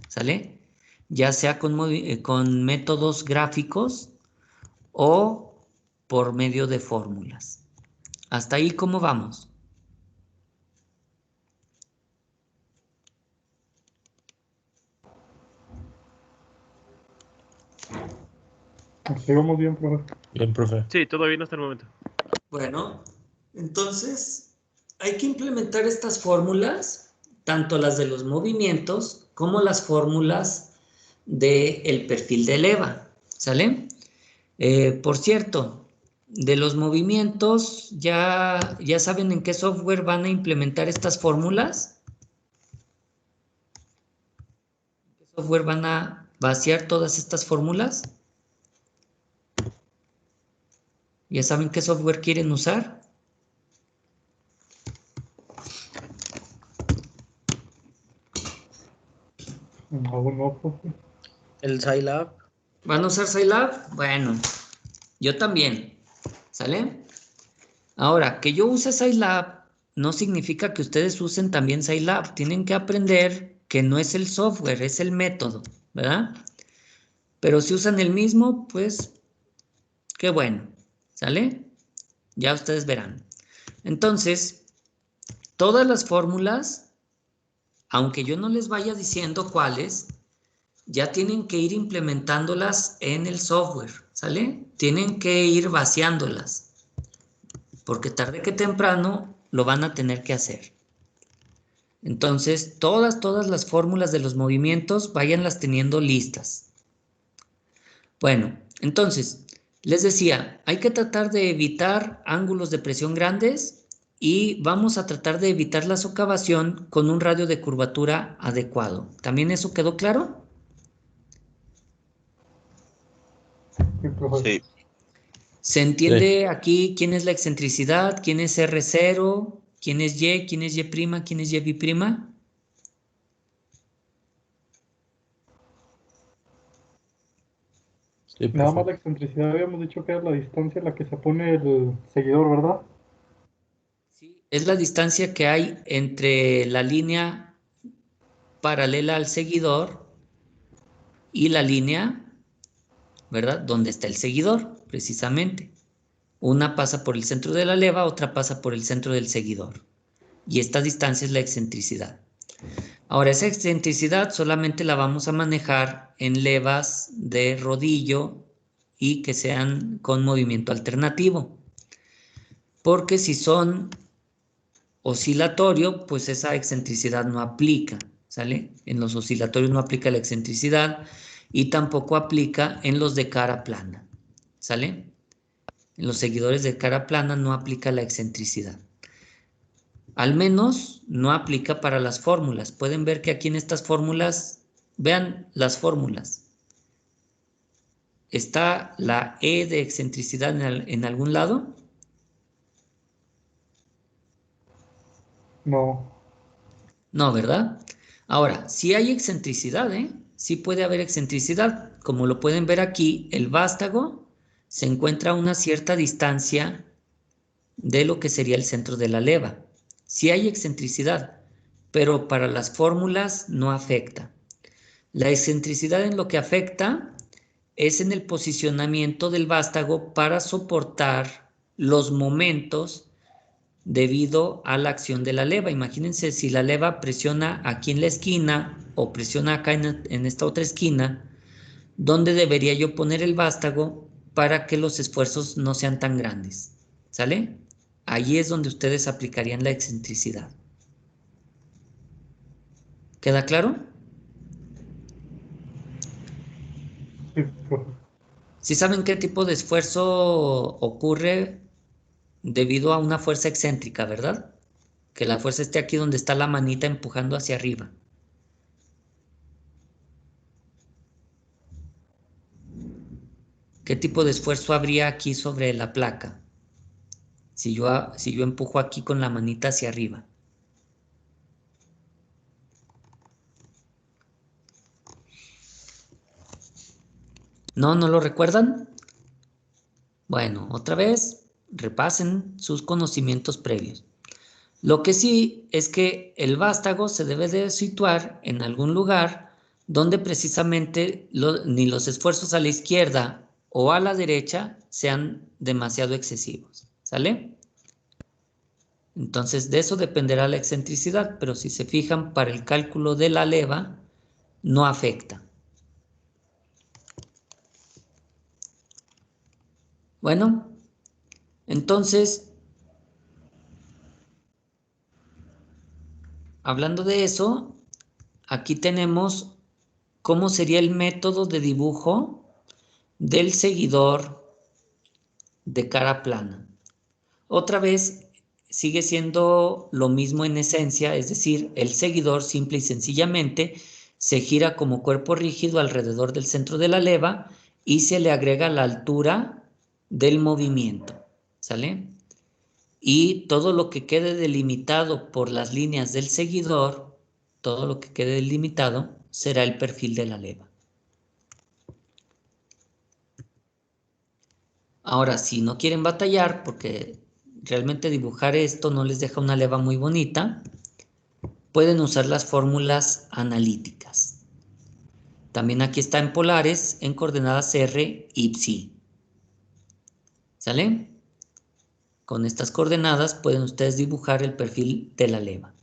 ¿sale? ya sea con métodos gráficos o por medio de fórmulas. ¿Hasta ahí cómo vamos? Así vamos bien, profe. Bien, profe. Sí, todo bien hasta el momento. Bueno, entonces hay que implementar estas fórmulas, tanto las de los movimientos como las fórmulas del perfil de leva, ¿sale? Por cierto, de los movimientos, ¿ya saben en qué software van a implementar estas fórmulas? ¿En qué software van a vaciar todas estas fórmulas? ¿Ya saben qué software quieren usar? Aún no, profe. El Scilab. ¿Van a usar Scilab? Bueno, yo también, ¿sale? Ahora, que yo use Scilab no significa que ustedes usen también Scilab. Tienen que aprender que no es el software, es el método, ¿verdad? Pero si usan el mismo, pues, qué bueno, ¿sale? Ya ustedes verán. Entonces, todas las fórmulas, aunque yo no les vaya diciendo cuáles, ya tienen que ir implementándolas en el software, ¿sale? Tienen que ir vaciándolas, porque tarde que temprano lo van a tener que hacer. Entonces, todas las fórmulas de los movimientos, váyanlas teniendo listas. Bueno, entonces, les decía, hay que tratar de evitar ángulos de presión grandes y vamos a tratar de evitar la socavación con un radio de curvatura adecuado. ¿También eso quedó claro? Sí, profe. Sí. ¿Se entiende aquí quién es la excentricidad, quién es R0, quién es Y, quién es Y', quién es Y'? Sí, Nada más profe. la excentricidad habíamos dicho que es la distancia en la que se pone el seguidor, ¿verdad? Sí, es la distancia que hay entre la línea paralela al seguidor y la línea, ¿verdad? Donde está el seguidor, precisamente. Una pasa por el centro de la leva, otra pasa por el centro del seguidor. Y esta distancia es la excentricidad. Ahora, esa excentricidad solamente la vamos a manejar en levas de rodillo y que sean con movimiento alternativo. Porque si son oscilatorio, pues esa excentricidad no aplica, ¿sale? En los oscilatorios no aplica la excentricidad y tampoco aplica en los de cara plana, ¿sale? En los seguidores de cara plana no aplica la excentricidad. Al menos no aplica para las fórmulas. Pueden ver que aquí en estas fórmulas, vean las fórmulas. ¿Está la E de excentricidad en algún lado? No. No, ¿verdad? Ahora, sí hay excentricidad, ¿eh? Sí puede haber excentricidad. Como lo pueden ver aquí, el vástago se encuentra a una cierta distancia de lo que sería el centro de la leva. Sí hay excentricidad, pero para las fórmulas no afecta. La excentricidad en lo que afecta es en el posicionamiento del vástago para soportar los momentos debido a la acción de la leva. Imagínense si la leva presiona aquí en la esquina o presiona acá en esta otra esquina, ¿dónde debería yo poner el vástago para que los esfuerzos no sean tan grandes? ¿Sale? Allí es donde ustedes aplicarían la excentricidad. ¿Queda claro? Sí, profe. ¿Sí saben qué tipo de esfuerzo ocurre debido a una fuerza excéntrica, verdad? Que la fuerza esté aquí donde está la manita empujando hacia arriba. ¿Qué tipo de esfuerzo habría aquí sobre la placa? Si yo empujo aquí con la manita hacia arriba. ¿No? ¿No lo recuerdan? Bueno, otra vez, repasen sus conocimientos previos. Lo que sí es que el vástago se debe de situar en algún lugar donde precisamente ni los esfuerzos a la izquierda o a la derecha sean demasiado excesivos, ¿sale? Entonces, de eso dependerá la excentricidad, pero si se fijan, para el cálculo de la leva, no afecta. Bueno, entonces, hablando de eso, aquí tenemos cómo sería el método de dibujo del seguidor de cara plana. Otra vez, sigue siendo lo mismo en esencia, es decir, el seguidor simple y sencillamente se gira como cuerpo rígido alrededor del centro de la leva y se le agrega la altura del movimiento, ¿sale? Y todo lo que quede delimitado por las líneas del seguidor, todo lo que quede delimitado será el perfil de la leva. Ahora, si no quieren batallar, porque realmente dibujar esto no les deja una leva muy bonita, pueden usar las fórmulas analíticas. También aquí está en polares, en coordenadas R y psi. ¿Sale? Con estas coordenadas pueden ustedes dibujar el perfil de la leva.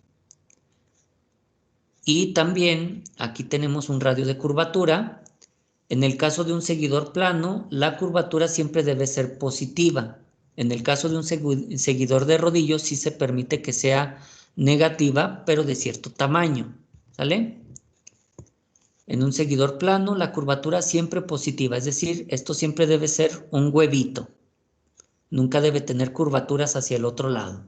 Y también aquí tenemos un radio de curvatura. En el caso de un seguidor plano, la curvatura siempre debe ser positiva. En el caso de un seguidor de rodillo, sí se permite que sea negativa, pero de cierto tamaño. ¿Sale? En un seguidor plano, la curvatura siempre positiva, es decir, esto siempre debe ser un huevito. Nunca debe tener curvaturas hacia el otro lado.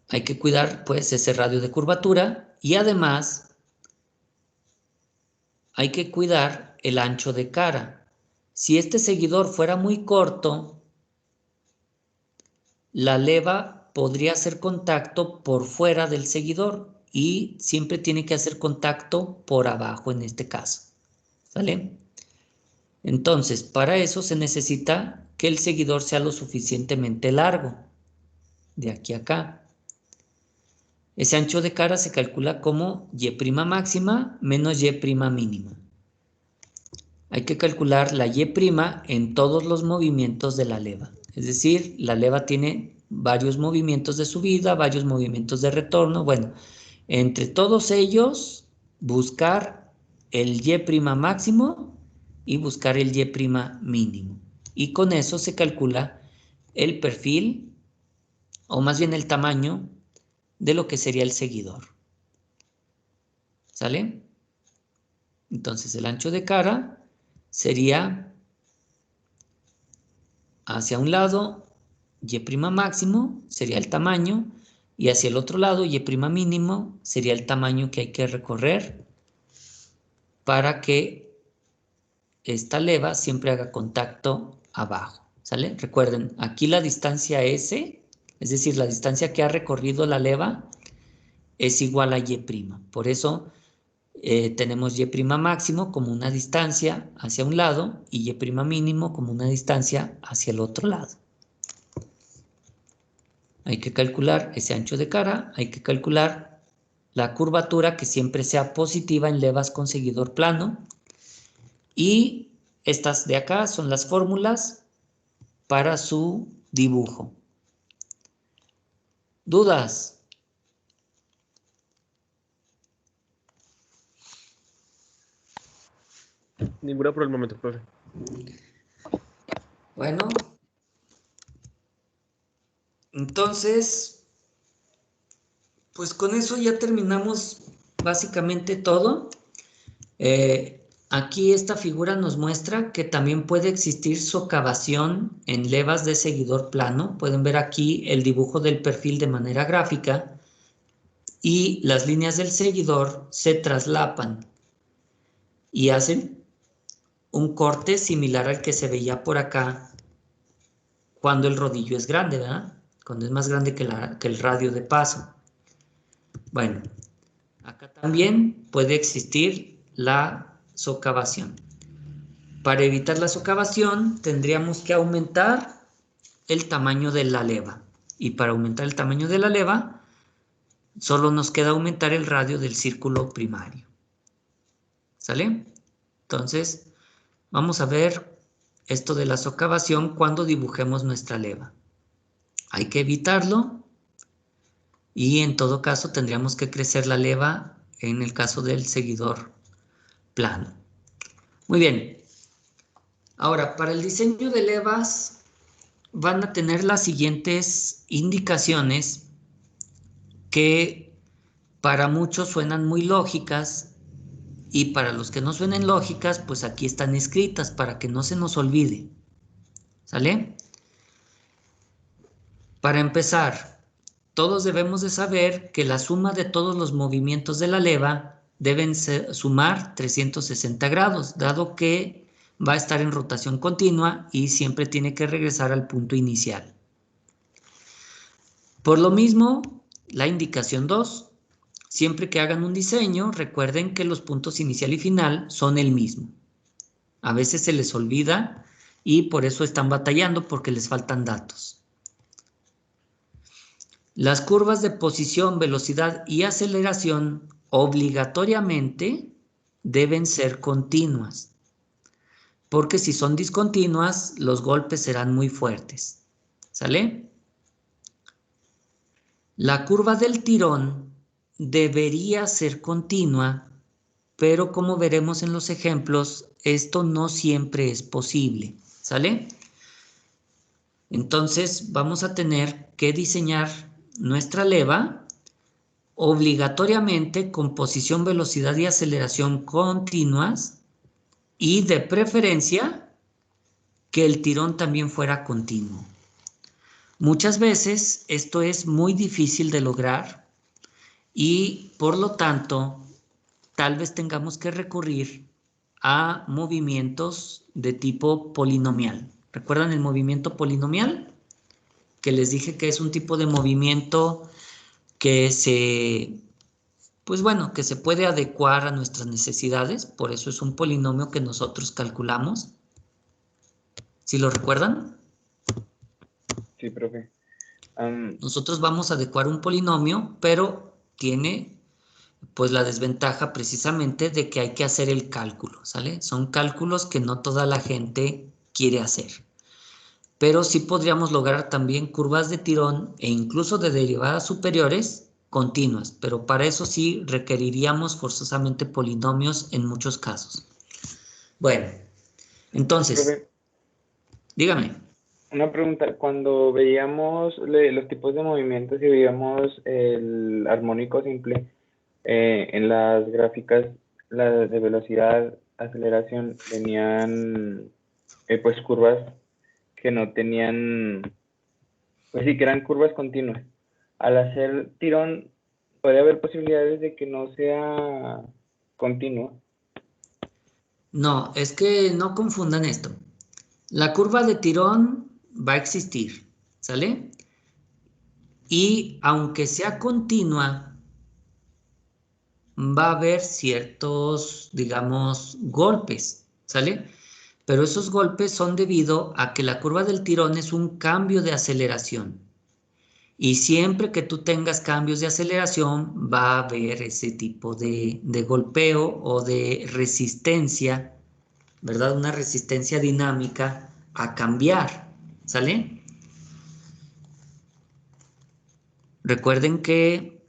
Hay que cuidar, pues, ese radio de curvatura y además hay que cuidar el ancho de cara. Si este seguidor fuera muy corto, la leva podría hacer contacto por fuera del seguidor y siempre tiene que hacer contacto por abajo en este caso. ¿Sale? Entonces, para eso se necesita que el seguidor sea lo suficientemente largo, de aquí a acá. Ese ancho de cara se calcula como Y' máxima menos Y' mínima. Hay que calcular la Y' en todos los movimientos de la leva. Es decir, la leva tiene varios movimientos de subida, varios movimientos de retorno. Bueno, entre todos ellos, buscar el Y' máximo y buscar el Y' mínimo. Y con eso se calcula el perfil, o más bien el tamaño, de lo que sería el seguidor. ¿Sale? Entonces el ancho de cara sería hacia un lado Y' máximo, sería el tamaño, y hacia el otro lado Y' mínimo sería el tamaño que hay que recorrer para que esta leva siempre haga contacto abajo. ¿Sale? Recuerden, aquí la distancia S, es decir, la distancia que ha recorrido la leva, es igual a Y'. Por eso tenemos Y' máximo como una distancia hacia un lado y Y' mínimo como una distancia hacia el otro lado. Hay que calcular ese ancho de cara, hay que calcular la curvatura que siempre sea positiva en levas con seguidor plano. Y estas de acá son las fórmulas para su dibujo. ¿Dudas? Ninguna por el momento, profe. Bueno, entonces, pues con eso ya terminamos básicamente todo. Aquí esta figura nos muestra que también puede existir socavación en levas de seguidor plano. Pueden ver aquí el dibujo del perfil de manera gráfica y las líneas del seguidor se traslapan y hacen un corte similar al que se veía por acá cuando el rodillo es grande, ¿verdad? Cuando es más grande que el radio de paso. Bueno, acá también puede existir la socavación. Para evitar la socavación tendríamos que aumentar el tamaño de la leva. Y para aumentar el tamaño de la leva Solo nos queda aumentar el radio del círculo primario. ¿Sale? Entonces, vamos a ver esto de la socavación cuando dibujemos nuestra leva. Hay que evitarlo y en todo caso tendríamos que crecer la leva en el caso del seguidor plano. Muy bien. Ahora, para el diseño de levas van a tener las siguientes indicaciones que para muchos suenan muy lógicas y para los que no suenen lógicas, pues aquí están escritas para que no se nos olvide. ¿Sale? Para empezar, todos debemos de saber que la suma de todos los movimientos de la leva deben sumar 360 grados, dado que va a estar en rotación continua y siempre tiene que regresar al punto inicial. Por lo mismo, la indicación 2, siempre que hagan un diseño, recuerden que los puntos inicial y final son el mismo. A veces se les olvida y por eso están batallando porque les faltan datos. Las curvas de posición, velocidad y aceleración obligatoriamente deben ser continuas, porque si son discontinuas, los golpes serán muy fuertes. ¿Sale? La curva del tirón debería ser continua, pero como veremos en los ejemplos, esto no siempre es posible. ¿Sale? Entonces vamos a tener que diseñar nuestra leva obligatoriamente con posición, velocidad y aceleración continuas y de preferencia que el tirón también fuera continuo. Muchas veces esto es muy difícil de lograr y por lo tanto tal vez tengamos que recurrir a movimientos de tipo polinomial. ¿Recuerdan el movimiento polinomial? Que les dije que es un tipo de movimiento que que se puede adecuar a nuestras necesidades, por eso es un polinomio que nosotros calculamos. ¿Sí lo recuerdan? Sí, profe. Nosotros vamos a adecuar un polinomio, pero tiene pues la desventaja precisamente de que hay que hacer el cálculo, ¿sale? Son cálculos que no toda la gente quiere hacer. Pero sí podríamos lograr también curvas de tirón e incluso de derivadas superiores continuas, pero para eso sí requeriríamos forzosamente polinomios en muchos casos. Bueno, entonces, Profe, dígame. una pregunta. Cuando veíamos los tipos de movimientos y veíamos el armónico simple, en las gráficas, las de velocidad, aceleración, venían pues curvas que no tenían, pues sí, que eran curvas continuas. Al hacer tirón, puede haber posibilidades de que no sea continuo. No, es que no confundan esto. La curva de tirón va a existir, ¿sale? Y aunque sea continua, va a haber ciertos, digamos, golpes, ¿sale? Pero esos golpes son debido a que la curva del tirón es un cambio de aceleración. Y siempre que tú tengas cambios de aceleración, va a haber ese tipo de golpeo o de resistencia, ¿verdad? Una resistencia dinámica a cambiar, ¿sale? Recuerden que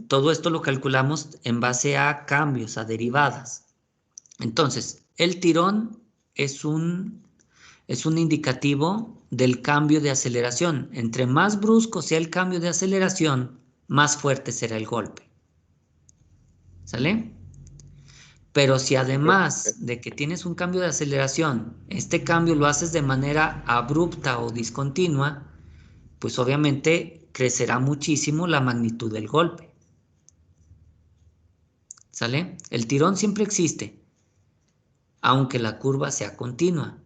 todo esto lo calculamos en base a cambios, a derivadas. Entonces, el tirón es un indicativo del cambio de aceleración. Entre más brusco sea el cambio de aceleración, más fuerte será el golpe. ¿Sale? Pero si además de que tienes un cambio de aceleración, este cambio lo haces de manera abrupta o discontinua, pues obviamente crecerá muchísimo la magnitud del golpe. ¿Sale? El tirón siempre existe, aunque la curva sea continua.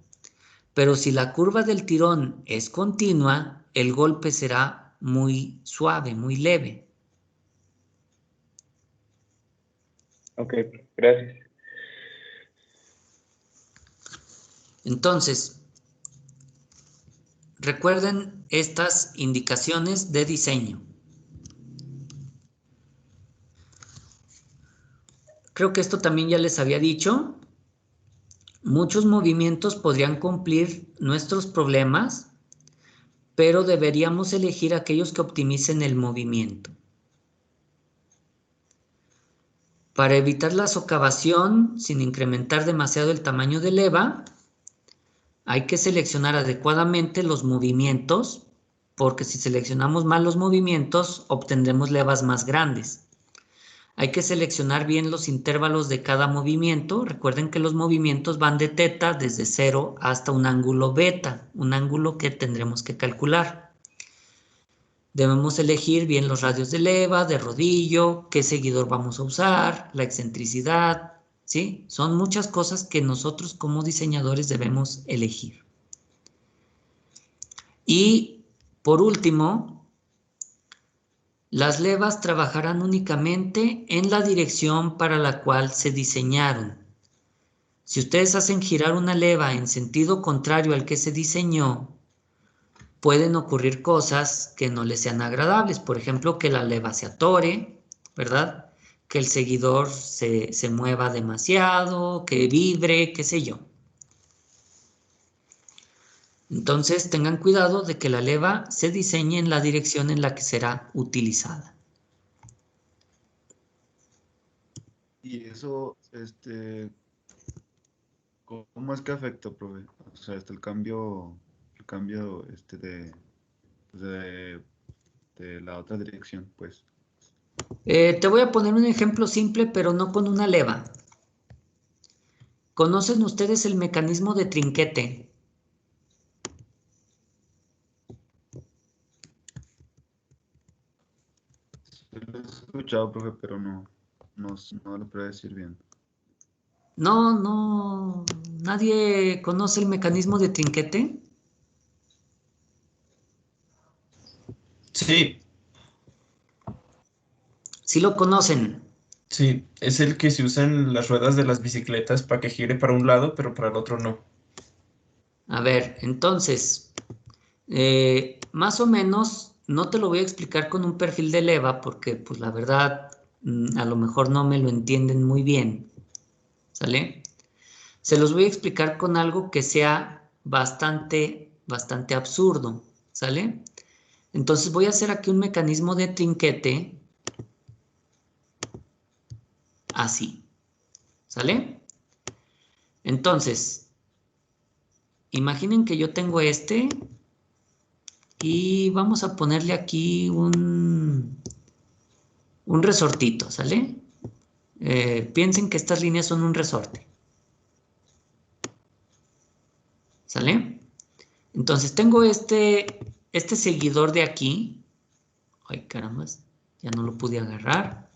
Pero si la curva del tirón es continua, el golpe será muy suave, muy leve. Ok, gracias. Entonces, recuerden estas indicaciones de diseño. creo que esto también ya les había dicho. Muchos movimientos podrían cumplir nuestros problemas, pero deberíamos elegir aquellos que optimicen el movimiento. Para evitar la socavación sin incrementar demasiado el tamaño de leva, hay que seleccionar adecuadamente los movimientos, porque si seleccionamos mal los movimientos, obtendremos levas más grandes. Hay que seleccionar bien los intervalos de cada movimiento. Recuerden que los movimientos van de teta desde 0 hasta un ángulo beta, un ángulo que tendremos que calcular. Debemos elegir bien los radios de leva, de rodillo, qué seguidor vamos a usar, la excentricidad, ¿sí? Son muchas cosas que nosotros como diseñadores debemos elegir. Y por último, las levas trabajarán únicamente en la dirección para la cual se diseñaron. Si ustedes hacen girar una leva en sentido contrario al que se diseñó, pueden ocurrir cosas que no les sean agradables. Por ejemplo, que la leva se atore, ¿verdad? Que el seguidor se mueva demasiado, que vibre, qué sé yo. Entonces tengan cuidado de que la leva se diseñe en la dirección en la que será utilizada. Y eso, ¿cómo es que afecta, profe? O sea, el cambio de la otra dirección, pues. Te voy a poner un ejemplo simple, pero no con una leva. ¿Conocen ustedes el mecanismo de trinquete? Lo he escuchado, profe, pero no lo puedo decir bien. No, ¿nadie conoce el mecanismo de trinquete? Sí, Sí lo conocen. sí, es el que se usa en las ruedas de las bicicletas para que gire para un lado, pero para el otro no. A ver, entonces, más o menos, no te lo voy a explicar con un perfil de leva porque, pues la verdad, a lo mejor no me lo entienden muy bien, ¿sale? Se los voy a explicar con algo que sea bastante absurdo, ¿sale? Entonces voy a hacer aquí un mecanismo de trinquete así, ¿sale? Entonces, imaginen que yo tengo este y vamos a ponerle aquí un resortito, ¿sale? Piensen que estas líneas son un resorte, ¿sale? Entonces tengo este seguidor de aquí. Ay, caramba, ya no lo pude agarrar.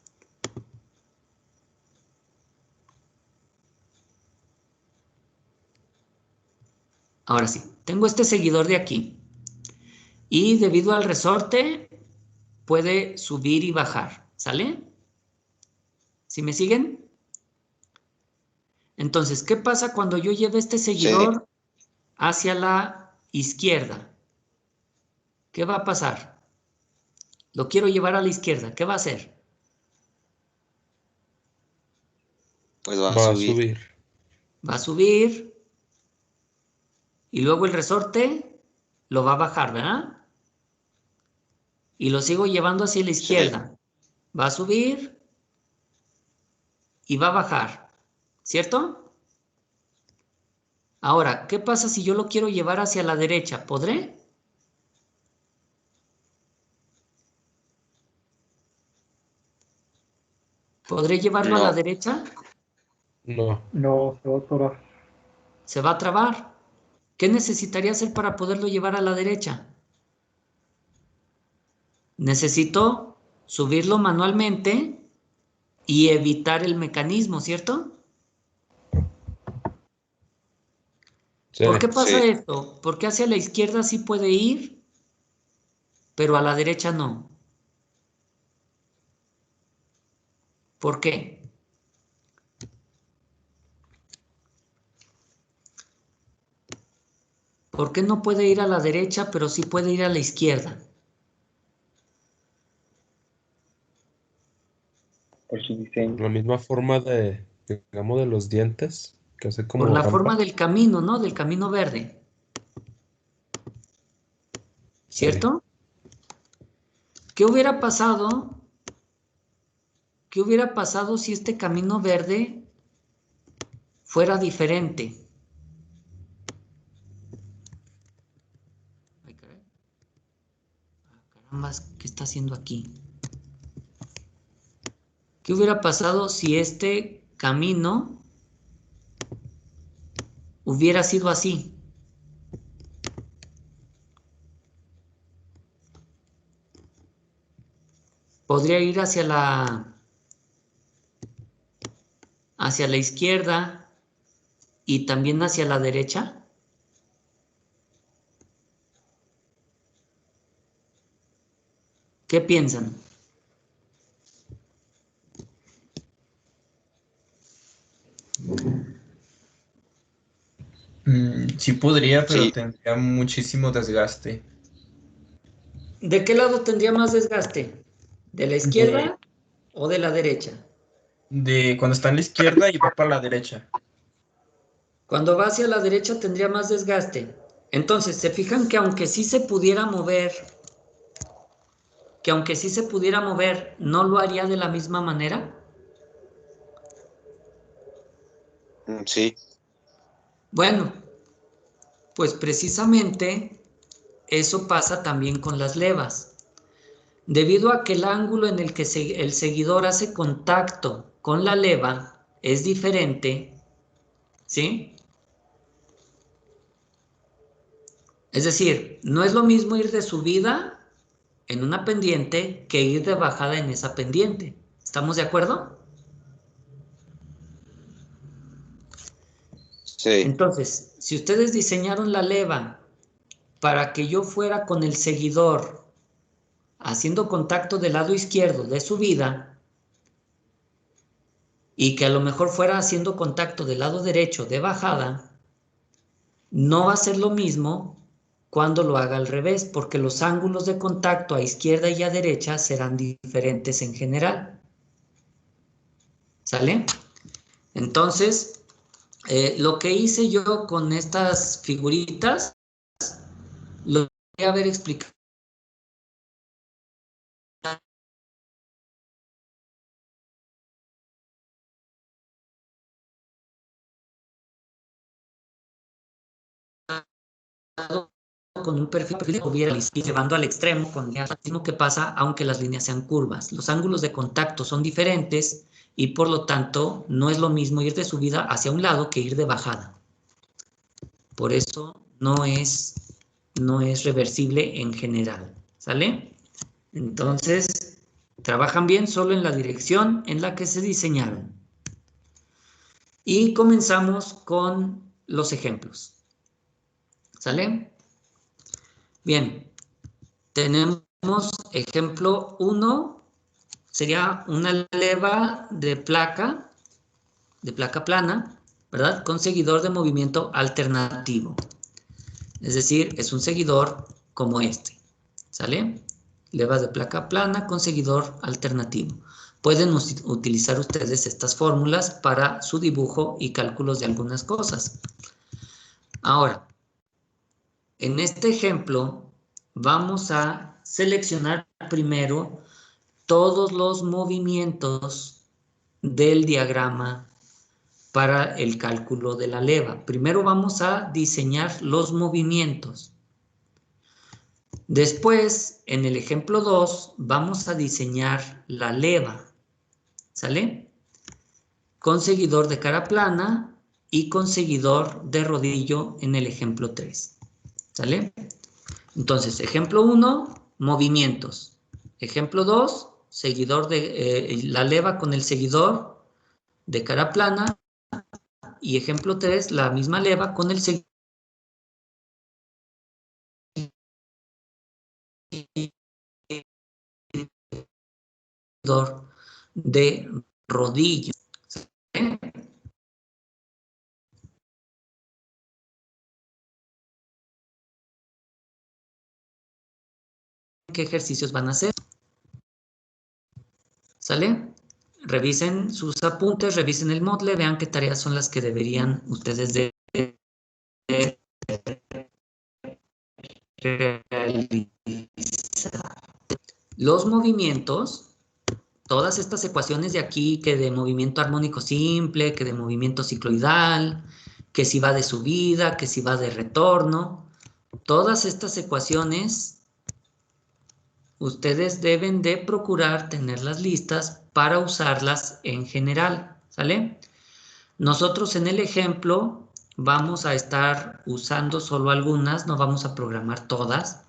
Ahora sí, tengo este seguidor de aquí. Y debido al resorte, puede subir y bajar, ¿sale? ¿Sí me siguen? Entonces, ¿qué pasa cuando yo lleve este seguidor hacia la izquierda? ¿Qué va a pasar? Lo quiero llevar a la izquierda, ¿qué va a hacer? Pues va a subir. Va a subir y luego el resorte lo va a bajar, ¿verdad? Y lo sigo llevando hacia la izquierda. Va a subir y va a bajar, ¿cierto? Ahora, ¿qué pasa si yo lo quiero llevar hacia la derecha? ¿Podré? ¿Podré llevarlo a la derecha? No. No, se va a atorar. Se va a trabar. ¿Qué necesitaría hacer para poderlo llevar a la derecha? Necesito subirlo manualmente y evitar el mecanismo, ¿cierto? Sí. ¿Por qué pasa esto? Porque hacia la izquierda sí puede ir, pero a la derecha no. ¿Por qué? ¿Por qué no puede ir a la derecha, pero sí puede ir a la izquierda? Por su Sí. La misma forma de, digamos, de los dientes, que hace como Por la rampa. forma del camino, ¿no? Del camino verde. ¿Cierto? ¿Qué hubiera pasado? ¿Qué hubiera pasado si este camino verde fuera diferente? Ay, caray. Caramba, ¿qué está haciendo aquí? ¿Qué hubiera pasado si este camino hubiera sido así? Podría ir hacia la izquierda y también hacia la derecha. ¿Qué piensan? Sí podría, pero Sí, tendría muchísimo desgaste. ¿De qué lado tendría más desgaste? ¿De la De, izquierda o de la derecha? de cuando está en la izquierda y va para la derecha. Cuando va hacia la derecha tendría más desgaste. Entonces, ¿se fijan que aunque sí se pudiera mover, no lo haría de la misma manera? sí, Bueno, pues precisamente eso pasa también con las levas. Debido a que el ángulo en el que el seguidor hace contacto con la leva es diferente, ¿sí? Es decir, no es lo mismo ir de subida en una pendiente que ir de bajada en esa pendiente. ¿Estamos de acuerdo? sí, Entonces, si ustedes diseñaron la leva para que yo fuera con el seguidor haciendo contacto del lado izquierdo de subida y que a lo mejor fuera haciendo contacto del lado derecho de bajada, no va a ser lo mismo cuando lo haga al revés, porque los ángulos de contacto a izquierda y a derecha serán diferentes en general. ¿Sale? Entonces, lo que hice yo con estas figuritas, lo voy a haber explicado con un perfil que hubiera llevando al extremo con lo mismo que pasa aunque las líneas sean curvas. Los ángulos de contacto son diferentes y por lo tanto no es lo mismo ir de subida hacia un lado que ir de bajada. Por eso no es reversible en general. ¿Sale? Entonces, trabajan bien solo en la dirección en la que se diseñaron. Y comenzamos con los ejemplos. ¿Sale? Bien, tenemos ejemplo 1, sería una leva de placa plana, ¿verdad? Con seguidor de movimiento alternativo. Es decir, es un seguidor como este, ¿sale? Levas de placa plana con seguidor alternativo. Pueden utilizar ustedes estas fórmulas para su dibujo y cálculos de algunas cosas. Ahora, en este ejemplo, vamos a seleccionar primero todos los movimientos del diagrama para el cálculo de la leva. Primero vamos a diseñar los movimientos. Después, en el ejemplo 2, vamos a diseñar la leva. ¿Sale? Con seguidor de cara plana y con seguidor de rodillo en el ejemplo 3. ¿Sale? Entonces, ejemplo 1, movimientos. Ejemplo 2, seguidor de la leva con el seguidor de cara plana. Y ejemplo 3, la misma leva con el seguidor de rodillo. ¿Sale? ¿Qué ejercicios van a hacer? ¿Sale? revisen sus apuntes, revisen el Moodle, vean qué tareas son las que deberían ustedes de realizar. Los movimientos, todas estas ecuaciones de aquí, que de movimiento armónico simple, que de movimiento cicloidal, que si va de subida, que si va de retorno, todas estas ecuaciones ustedes deben de procurar tenerlas listas para usarlas en general, ¿sale? Nosotros en el ejemplo vamos a estar usando solo algunas, no vamos a programar todas,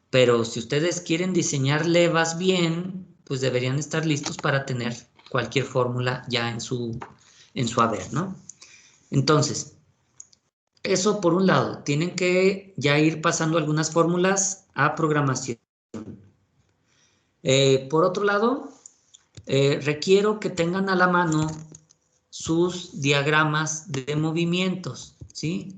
pero si ustedes quieren diseñar levas bien, pues deberían estar listos para tener cualquier fórmula ya en su haber, ¿no? Entonces, eso por un lado, tienen que ya ir pasando algunas fórmulas a programación. Por otro lado, requiero que tengan a la mano sus diagramas de movimientos, ¿sí?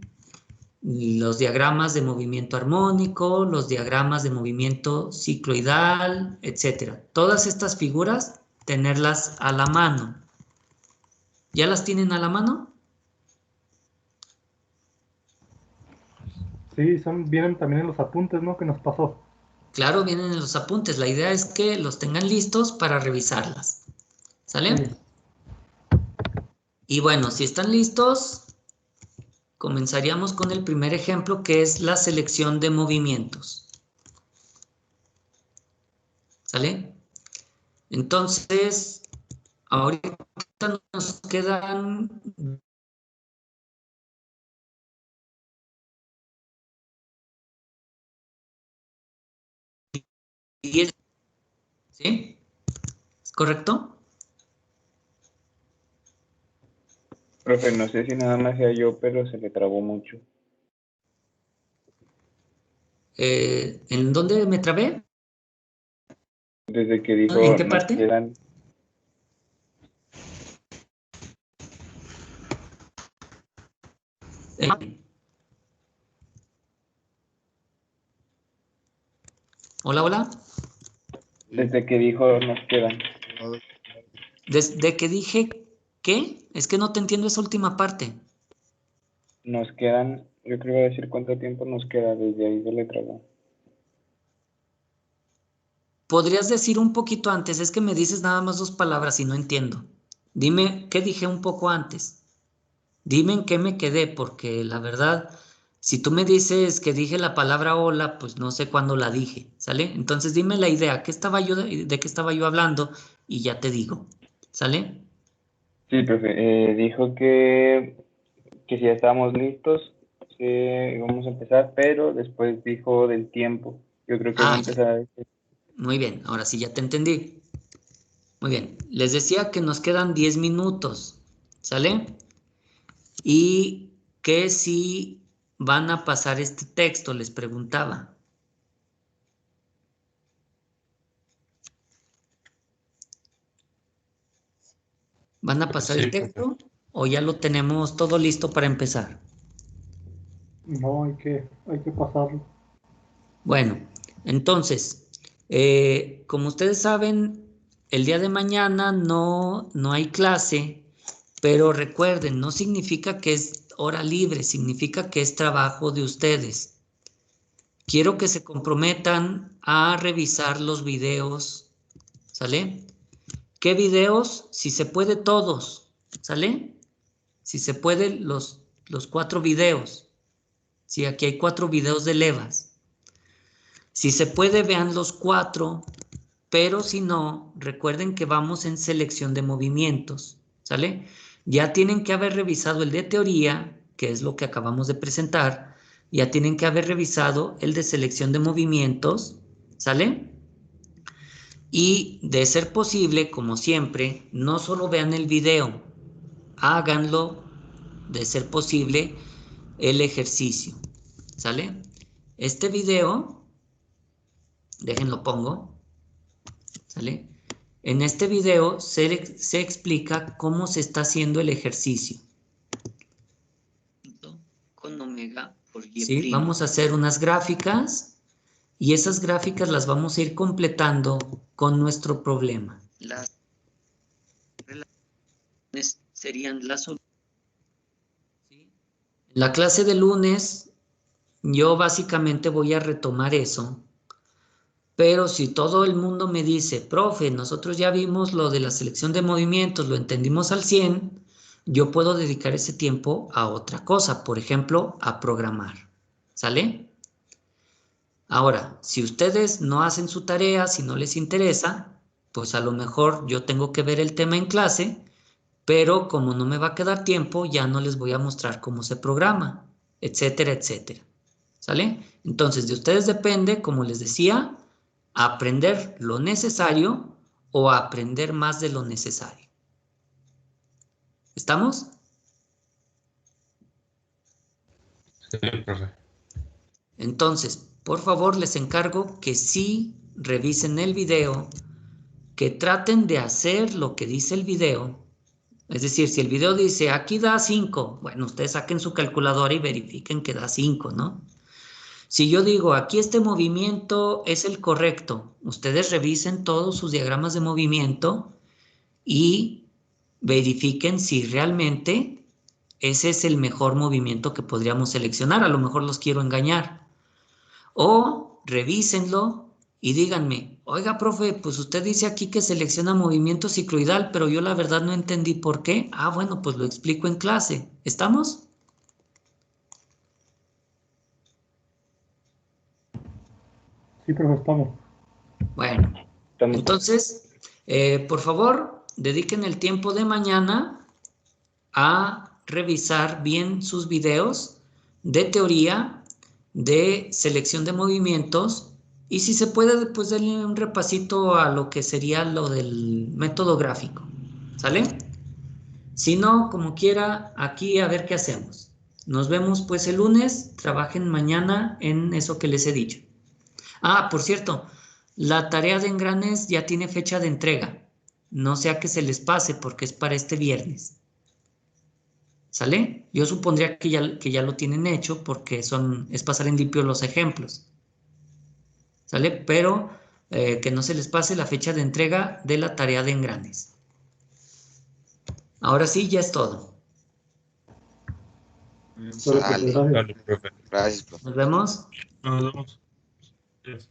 Los diagramas de movimiento armónico, los diagramas de movimiento cicloidal, etcétera. Todas estas figuras, tenerlas a la mano. ¿Ya las tienen a la mano? Sí, vienen también en los apuntes, ¿no? Que nos pasó. Claro, vienen en los apuntes. La idea es que los tengan listos para revisarlas. ¿Sale? Sí. Y bueno, si están listos, comenzaríamos con el primer ejemplo, que es la selección de movimientos. ¿Sale? Entonces, ahorita nos quedan 10, ¿sí? ¿Es correcto? Profe, no sé si nada más sea yo, pero se le trabó mucho. ¿En dónde me trabé? Desde que dijo, ¿En qué nos parte? quedan... Hola, hola. Desde que dijo, nos quedan. Desde que dije, ¿qué? Es que no te entiendo esa última parte. Nos quedan, yo creo que iba a decir cuánto tiempo nos queda, desde ahí se le trabó. ¿Podrías decir un poquito antes? Es que me dices nada más 2 palabras y no entiendo. Dime, ¿qué dije un poco antes? Dime en qué me quedé, porque la verdad, si tú me dices que dije la palabra hola, pues no sé cuándo la dije, ¿sale? Entonces dime la idea, ¿de qué estaba yo hablando? Y ya te digo, ¿sale? Sí, profe, dijo que si ya estábamos listos, que íbamos a empezar, pero después dijo del tiempo. Yo creo que hay que Ah, empezar a decir. muy bien, ahora sí ya te entendí. Muy bien, les decía que nos quedan 10 minutos, ¿sale? Y que si van a pasar este texto, les preguntaba. ¿Van a pasar el Sí, profe. texto o ya lo tenemos todo listo para empezar? No, hay que pasarlo. Bueno, entonces, como ustedes saben, el día de mañana no hay clase, pero recuerden, no significa que es hora libre, significa que es trabajo de ustedes. Quiero que se comprometan a revisar los videos, ¿sale? ¿Qué videos? Si se puede todos, ¿sale? Si se puede los 4 videos. Sí, aquí hay 4 videos de levas. Si se puede, vean los 4, pero si no, recuerden que vamos en selección de movimientos, ¿sale? Ya tienen que haber revisado el de teoría, que es lo que acabamos de presentar, ya tienen que haber revisado el de selección de movimientos, ¿sale? Y de ser posible, como siempre, no solo vean el video, háganlo, de ser posible, el ejercicio, ¿sale? Este video, déjenlo pongo, ¿sale? En este video se explica cómo se está haciendo el ejercicio. Con omega por y ¿sí? Vamos a hacer unas gráficas y esas gráficas las vamos a ir completando con nuestro problema. serían las soluciones. ¿Sí? En la clase de lunes, yo básicamente voy a retomar eso. Pero si todo el mundo me dice, profe, nosotros ya vimos lo de la selección de movimientos, lo entendimos al 100, yo puedo dedicar ese tiempo a otra cosa, por ejemplo, a programar. ¿Sale? Ahora, si ustedes no hacen su tarea, si no les interesa, pues a lo mejor yo tengo que ver el tema en clase, pero como no me va a quedar tiempo, ya no les voy a mostrar cómo se programa, etcétera, etcétera. ¿Sale? Entonces, de ustedes depende, como les decía, aprender lo necesario o aprender más de lo necesario. ¿Estamos? Sí, profe. Entonces, por favor, les encargo que sí revisen el video, que traten de hacer lo que dice el video. Es decir, si el video dice, aquí da 5, bueno, ustedes saquen su calculadora y verifiquen que da 5, ¿no? Si yo digo, aquí este movimiento es el correcto, ustedes revisen todos sus diagramas de movimiento y verifiquen si realmente ese es el mejor movimiento que podríamos seleccionar. A lo mejor los quiero engañar. O revísenlo y díganme, oiga, profe, pues usted dice aquí que selecciona movimiento cicloidal, pero yo la verdad no entendí por qué. Ah, bueno, pues lo explico en clase. ¿Estamos? Sí, profe, estamos. Bueno, Estamos. entonces, por favor, dediquen el tiempo de mañana a revisar bien sus videos de teoría, de selección de movimientos, y si se puede, pues denle un repasito a lo que sería lo del método gráfico. ¿Sale? Si no, como quiera, aquí a ver qué hacemos. Nos vemos pues el lunes, trabajen mañana en eso que les he dicho. Ah, por cierto, la tarea de engranes ya tiene fecha de entrega. No sea que se les pase porque es para este viernes. ¿Sale? Yo supondría que ya lo tienen hecho porque es pasar en limpio los ejemplos. ¿Sale? Pero que no se les pase la fecha de entrega de la tarea de engranes. Ahora sí, ya es todo. Bien. Sale, profe, Sale. gracias. Dale, profe. Gracias, profe. Nos vemos. Nos vemos. Yes.